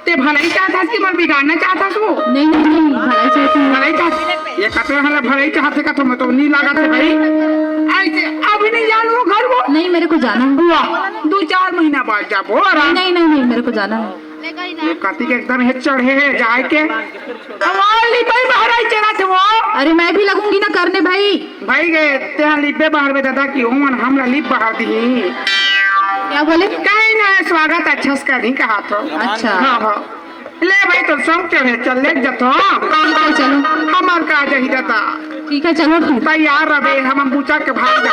ते भलाई चाहता कि मन बिगाड़ना चाहता तू? नहीं नहीं नहीं, भलाई चाहती हूँ। भलाई चाहती, ये कतरा हला भलाई चाहते का तो मैं तो नहीं लगा थे भाई। ऐसे अभी नहीं जान वो घर वो? नहीं मेरे को जाना है। हुआ 2-4 महीना बाद जाबो। नहीं नहीं नहीं मेरे को जाना है। ये कार्तिक एकदम है चढ़े है जाए के वाली भाई बाहर आई चला थे वो। अरे मैं भी लगूंगी ना करने भाई। भाई गए ते लिपे बाहर में दादा की उमन हमला लिप बाहर दी। क्या बोले? कहीं ना स्वागत अच्छा से नहीं कहा तो। अच्छा हाँ हाँ ले भाई तो सब चढ़े चल ले जतो काम कर चलो। हमार का जही जाता। ठीक है चलो फिर। तैयार रहे हम पूछा के भाग जा।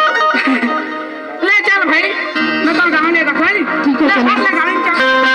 ले चल भाई न तो गाने रख भाई। ठीक है चलो। गाड़ी चल।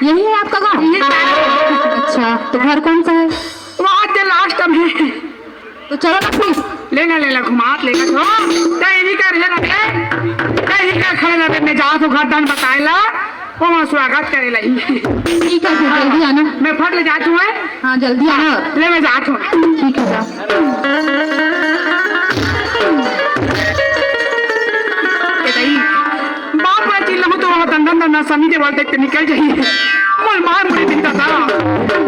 यही है आपका गांव? ये गाँव। अच्छा, तो घर कौन सा है? वहाँ के लास्ट में। तो चलो ना प्लीज। लेना घुमात लेगा तो तेरी का रहे ना तेरी का खड़े ना मैं जा तो घर दान बताएला वो वहाँ स्वागत करे लाई। ठीक है, फिर जल्दी आना। मैं फट ले जाती हूँ। हाँ जल्दी आना। ले मैं जाती हूँ। ठीक है जा। बाप मैं चिल्ला हूँ तो वहाँ दंडन दंडा समी के बोलते निकल जाइए। मुझे मार मुझे दिखता था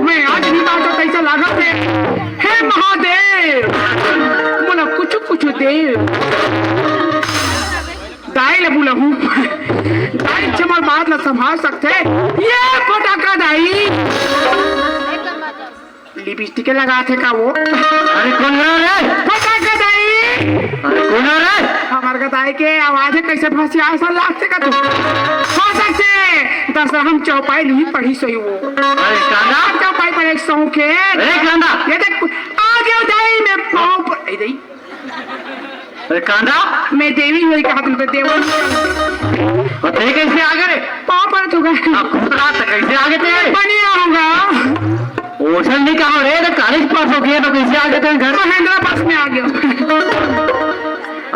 मैं आज नहीं बात तो कैसा लगा थे। हे महादेव बोला कुछ देव दाई ले बोला हूँ दाई चमर बात न संभाल सकते ये पटाखा दाई लिपस्टिक लगा थे का वो। अरे कौन है रे? पटाखा दाई। अरे कौन है रे? हमारे गदाई के आवाज कैसे फंसी ऐसा लागते का तू हो सकते दस हम चौपाई नहीं पढ़ी सही वो। अरे कांदा चौपाई पर एक सौ के अरे कांदा ये देख आगे दाई में पाँव पर ए दाई अरे कांदा मैं देवी हुई कहा तुमको देव और ते कैसे आगे रे? पाँव पर तो गए अब खुद रात तक कैसे आगे थे? बनिया होगा ओशन नहीं कहा रे तो कॉलेज पास हो गया तो कैसे आगे थे घर? महेंद्रा बस में आ गया।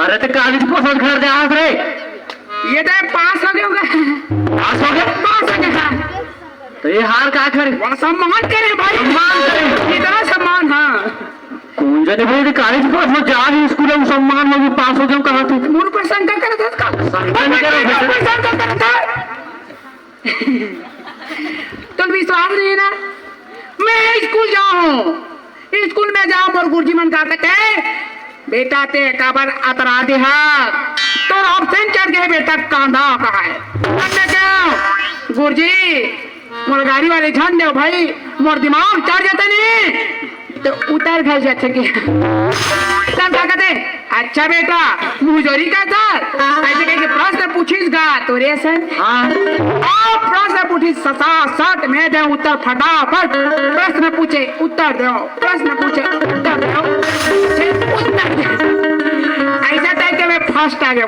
अरे तो कॉलेज पास हो घर दे आज रे ये तो पास हो गया होगा। पास हो गया तो ये हार का करे? बड़ा सम्मान करे भाई सम्मान करे। इतना सम्मान। हाँ कौन जाने भाई कॉलेज पास हो जा रही स्कूल में सम्मान में भी पास हो गया कहा थे? मूड पर शंका करे था इसका शंका था तुम विश्वास नहीं है ना मैं स्कूल जाऊँ स्कूल में जाऊँ और गुरुजी मन का कहे बेटा ते काबर अतरा दे तो ऑप्शन चढ़ गए बेटा कांधा कहा है क्या गुरुजी मोर गाड़ी वाले ध्यान दो भाई मोर दिमाग चढ़ जाते नहीं तो उतर घर जाते के सब क्या कहते अच्छा बेटा मुझोरी का सर ऐसे कह के प्रश्न पूछीस गा तो रे सर आप प्रश्न पूछीस ससा सट में दे उत्तर फटाफट प्रश्न पूछे उत्तर दो प्रश्न पूछे उत्तर दो ऐसा टाइप के मैं फर्स्ट आ गया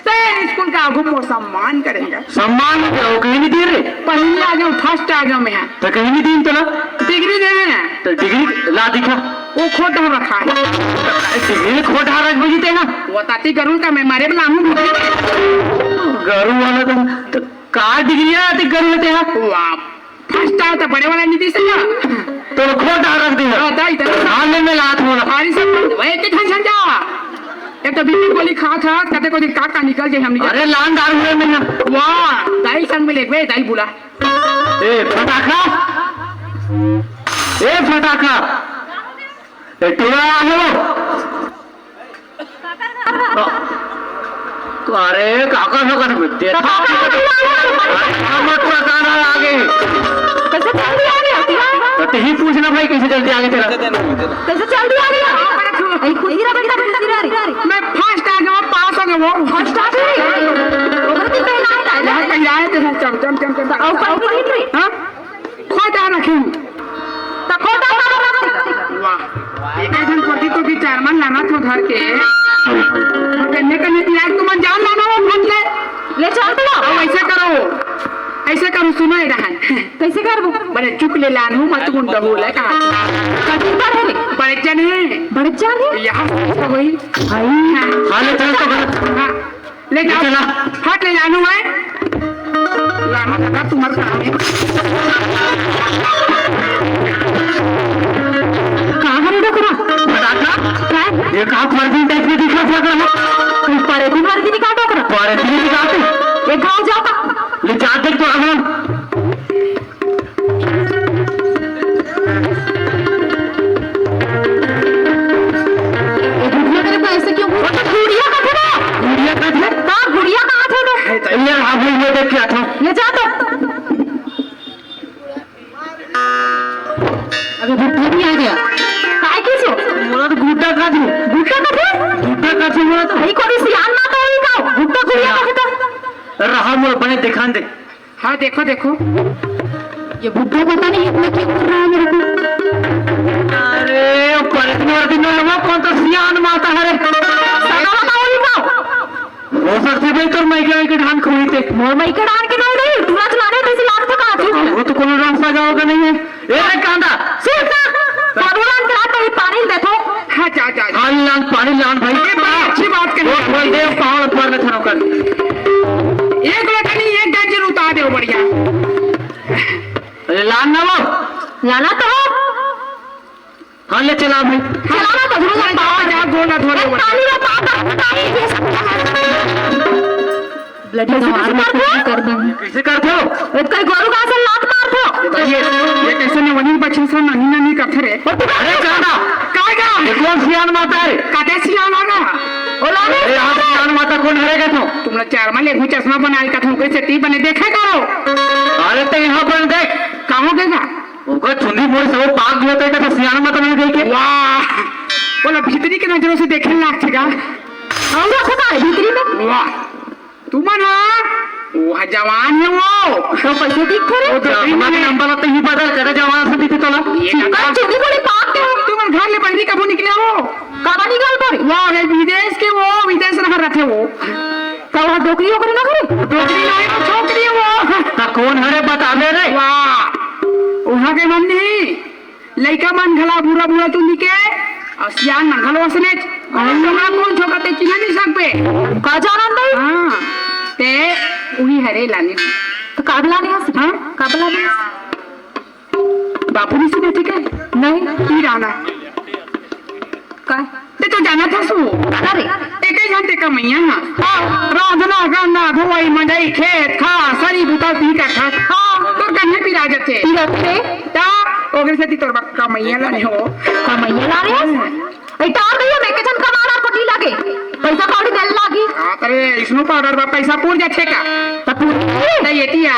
तो स्कूल का आगू सम्मान करेंगे। सम्मान कहीं नहीं दे रहे? पहले आ गया फर्स्ट आ गया मैं तो कहीं नहीं दी तो ना डिग्री दे देना तो डिग्री ला दिखा वो खोटा रखा है डिग्री खोटा रख बजीते ना वो ताती गरुड़ का मैं मारे बना हूँ गरु वाला तो कार डिग्री आती गरु लेते हैं वाह फर्स्ट आया तो बड़े वाला नीति से ना तो खोटा रख दिया आने में लात होना हमारी सब वही के टेंशन जा एक तो बीबी गोली खा कहते को दिन काका निकल जाए हम अरे लान दार हुए में ना वाह दाई संग में लेके दाई बुला ए फटाखा ए टोला हो तो अरे काका से कर बिते मत गाना आगे कैसे जल्दी आ गया? तो ही पूछना भाई कैसे जल्दी आगे तेरा कैसे जल्दी आ गया? आई खुद ही रबड़ी गिरा रही। मैं फर्स्ट आ गया पास हो गया वो फर्स्ट आ गई। ओकर की पहला है ना? पहला है तो चम और पाऊ की नहीं? हां खोटा रखे तो खोटा ना वाह एक जन कोटी तो की चार मन लाना तो घर के करने दिया तुम जान लाना वो फट ले चल तो ऐसे करो सुनो रहा कैसे करबो? बड़े चुक ले लानू मत गुण बबूल है कहा कथी पर है? बड़े जने बड़े जाने यहाँ तो वही भाई हाले चल तो हाँ ले जाओ चला हट ले जानू है लाना लगा तुम्हारे काम है कहाँ है डोकरा? फटाखा ये कहाँ फर्जी टाइप में दिखा क्या कर रहा पारे दिन वर्दी निकाल डोकरा पारे दिन दिखाते एक गाँव जाओ का ले जाते तो हम ऐसे क्यों? गुड़िया का थे हाँ गुड़िया कहाँ थे? ये आप ये देख क्या था ले जा तो अबे बुढ़ा भी आ गया काय किसो मोरा तो गुड्डा का थी मोरा तो भाई कोई सियान ना तो नहीं का गुड्डा गुड़िया का था रहा मोर बने दिखान दे हाँ देखो ये बुढ़ा पता नहीं इतना क्यों कर रहा है मेरे को अरे परतनी और दिन में कौन तो सियान माता है सगा ना होई का हो सकते भाई तो मैं के ढान खोई थे मोर मई के डाल के नहीं तू ना चलाने कैसे लान का चुप वो तो कोनो रास्ता जाओगे नहीं है ए कांदा सुन ना बाबूलाल के हाथ में पानी देखो हाँ जा जा जा। पानी लान भाई ये बड़ी अच्छी बात कही। वो बोल दे पहाड़ पर न थनो कर एक लोटा नहीं एक गंज उतार दे बढ़िया। अरे लान ना वो लाना तो हो हाँ ले चला भाई चलाना तो जरूर जा जा गोला थोड़े पानी में पानी ये सब ब्लडी मार मार कर देंगे कैसे करते हो कई गोरू का से लात मार दो ये कैसे ने वनी बच्चे से ननी ननी करते रे। अरे कांदा कागा कौन सियान माता है काटे सियान आगा ओ लाने अरे यहाँ सियान माता कौन हरेगा तो तुमने चार माले घू चश्मा बनाए का तुम कैसे टी बने देखे करो। अरे तो यहाँ पर देख कहाँ देगा उनका चुन्नी मोड़ी सब पाक गया तो क्या सियान माता नहीं देखे वाह बोला भीतरी के नजरों से देखने लगेगा। हम रखो का भीतरी में वाह तू मना वो जवान है वो तो पैसे दिख करे वो तो हमारे नंबर तो ही बदल करे जवान से दिखे तोला का चुनी बड़ी पाक के तुम घर ले बहनी कब निकले हो काबा निकाल पड़े वो है विदेश के वो विदेश रह रहे थे वो का वहां नौकरी करे ना करे नौकरी नहीं वो छोकरी है वो ता कौन हरे बता दे रे वाह वहाँ के मन नहीं लड़का मन घला बुरा बुरा तू निके और सियान मन घलो वसने हमरा कौन छोकरा ते चिन्ह नहीं सकबे का जाना नहीं हाँ ते वही हरे लाने तो काबला नहीं हंस हाँ काबला नहीं बापू नहीं सुने ठीक है नहीं ही रहना का ते तो जाना था सु अरे एक ही घंटे का मैया हाँ रांधना करना धोई मंडई खेत खा सारी बुता पी का खा हाँ तो कन्हे भी राजत थे रखे ता ओगे से ती तोर बक्का मैया ला नहीं हो कमैया ला रे ए तार भैया मैं के जन कमाना पटी लागे पैसा कौड़ी देल लागी हाँ तेरे इसनो पाउडर बा पैसा पूर जाथे का तू ते येतिया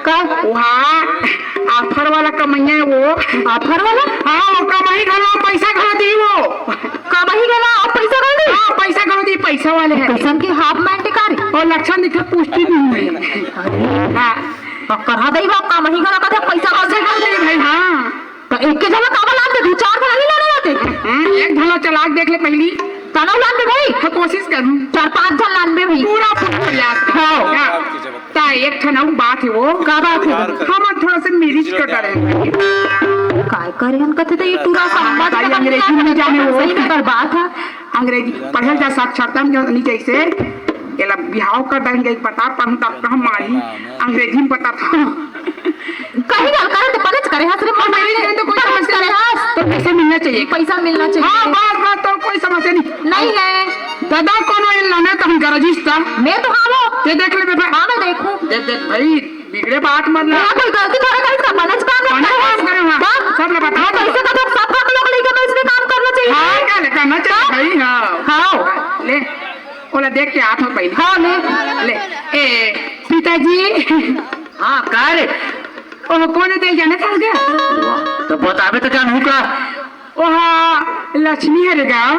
का वहाँ ऑफर वाला कमैया है वो ऑफर वाला हाँ वो कमाई घर में पैसा घर दी वो का वही गला और पैसा कर दी हाँ पैसा घर दी पैसा वाले हैं पैसन की हाफ मैंट कारी और लक्षण दिखे पुष्टि नहीं हुई हाँ करा दई बा का वही गला का पैसा पैसा घर दे भाई हाँ तो एक के जगह काबा लान दे दो चार का नहीं लाने आते एक धला चलाक देख ले पहली ताना लान दे भाई तो कोशिश करूँ 4-5 जन लान में भाई पूरा प्रयास हाँ। ता एक ठना बात है वो का बात है हम थोड़ा सा मिरिच कटा रहे काय करे हम कहते तो ये पूरा संवाद भाई अंग्रेजी में जाने वो सही में बात है अंग्रेजी पढ़ल जा साक्षरता में नहीं जैसे एला बिहाव कर देंगे पता पर तब हम मारी अंग्रेजी में पता था कहीं गल करे तो पलच करे हंस रे और मेरी जान तो कोई समस्या करे हंस तो पैसे मिलना चाहिए पैसा मिलना हाँ चाहिए बस बस तो कोई समस्या नहीं नहीं है दादा कोनो इन लाने तो हम गरजिस था मैं तो हाँ ये देख ले बेटा हाँ मैं देखूं देख देख भाई बिगड़े बात मत ना यहाँ कोई गलती थोड़ा कहीं का पलच काम कौन काम करे वहाँ सब ले बता पैसे का तो सब हम लोग लेके मैं इसमें काम करना चाहिए हाँ क्या ले करना चाहिए भाई हाँ हाँ ले ओला देख के हाथ में पहले हाँ ले ए पिताजी हाँ का रे ओह कौन दे जाने था क्या तो बतावे तो जानू का ओह लक्ष्मी है रे गाँव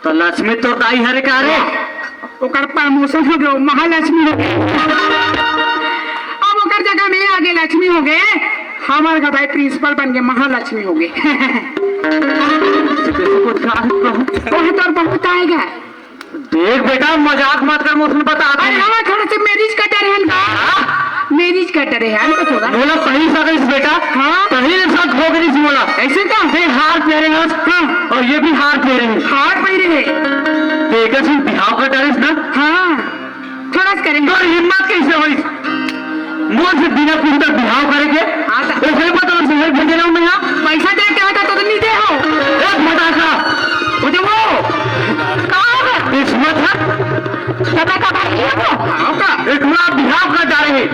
तो लक्ष्मी तो दाई हरे का रे ओकर प्रमोशन हो गयो महालक्ष्मी हो गए अब ओकर जगह में आगे लक्ष्मी हो गए हमारे का भाई प्रिंसिपल बन गए महालक्ष्मी हो गए ओह तो बहुत आएगा देख बेटा मजाक मत कर मुझे बता अरे हमारा थोड़ा से मैरिज कटर है ना मैरिज कटर है ना थोड़ा बोला पहली सगई बेटा हाँ पहले साथ हो गई बोला ऐसे क्या देख हार फेरे हाँ और ये भी हार फेरे हार पहले है देखा सिंह बिहाव का डरिस ना हाँ थोड़ा सा करेंगे तो हिम्मत कैसे हुई मुझे बिना पूछ तक बिहाव करेंगे हाँ तो ऐसे पता नहीं शहर भेज रहा हूँ मैं यहाँ पैसा दे के होता तो नहीं दे हो एक मटाखा वो जो वो कहाँ है किस्मत है समय का भाई है वो हाँ का एक बड़ा बिहाव का डाले है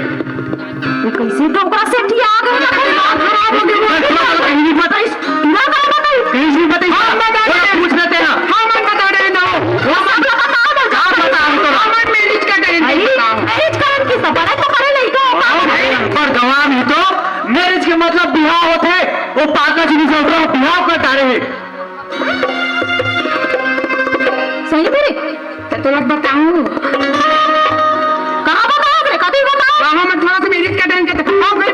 ये कैसे डोकरा से आ गए ना खराब हो गया कहीं नहीं बताइस ना का बताई कहीं नहीं बताइस हाँ, बता दे। वो पूछ लेते हैं हाँ मैं बता रहे ना वो सब लोग बता दो क्या बताऊँ तो हाँ मैं मैरिज कटर है नहीं बताऊँ मैरिज करन की सब बड़ा तो करे नहीं तो पर गवाह ही तो मैरिज के मतलब बिहाव होते वो पाका जी से उधर बिहाव का डाले है सही मेरे तो लोग बताऊँ कहाँ बताओ रे कभी बताओ वहाँ मैं थोड़ा सा मैरिज कटर के हाँ मेरे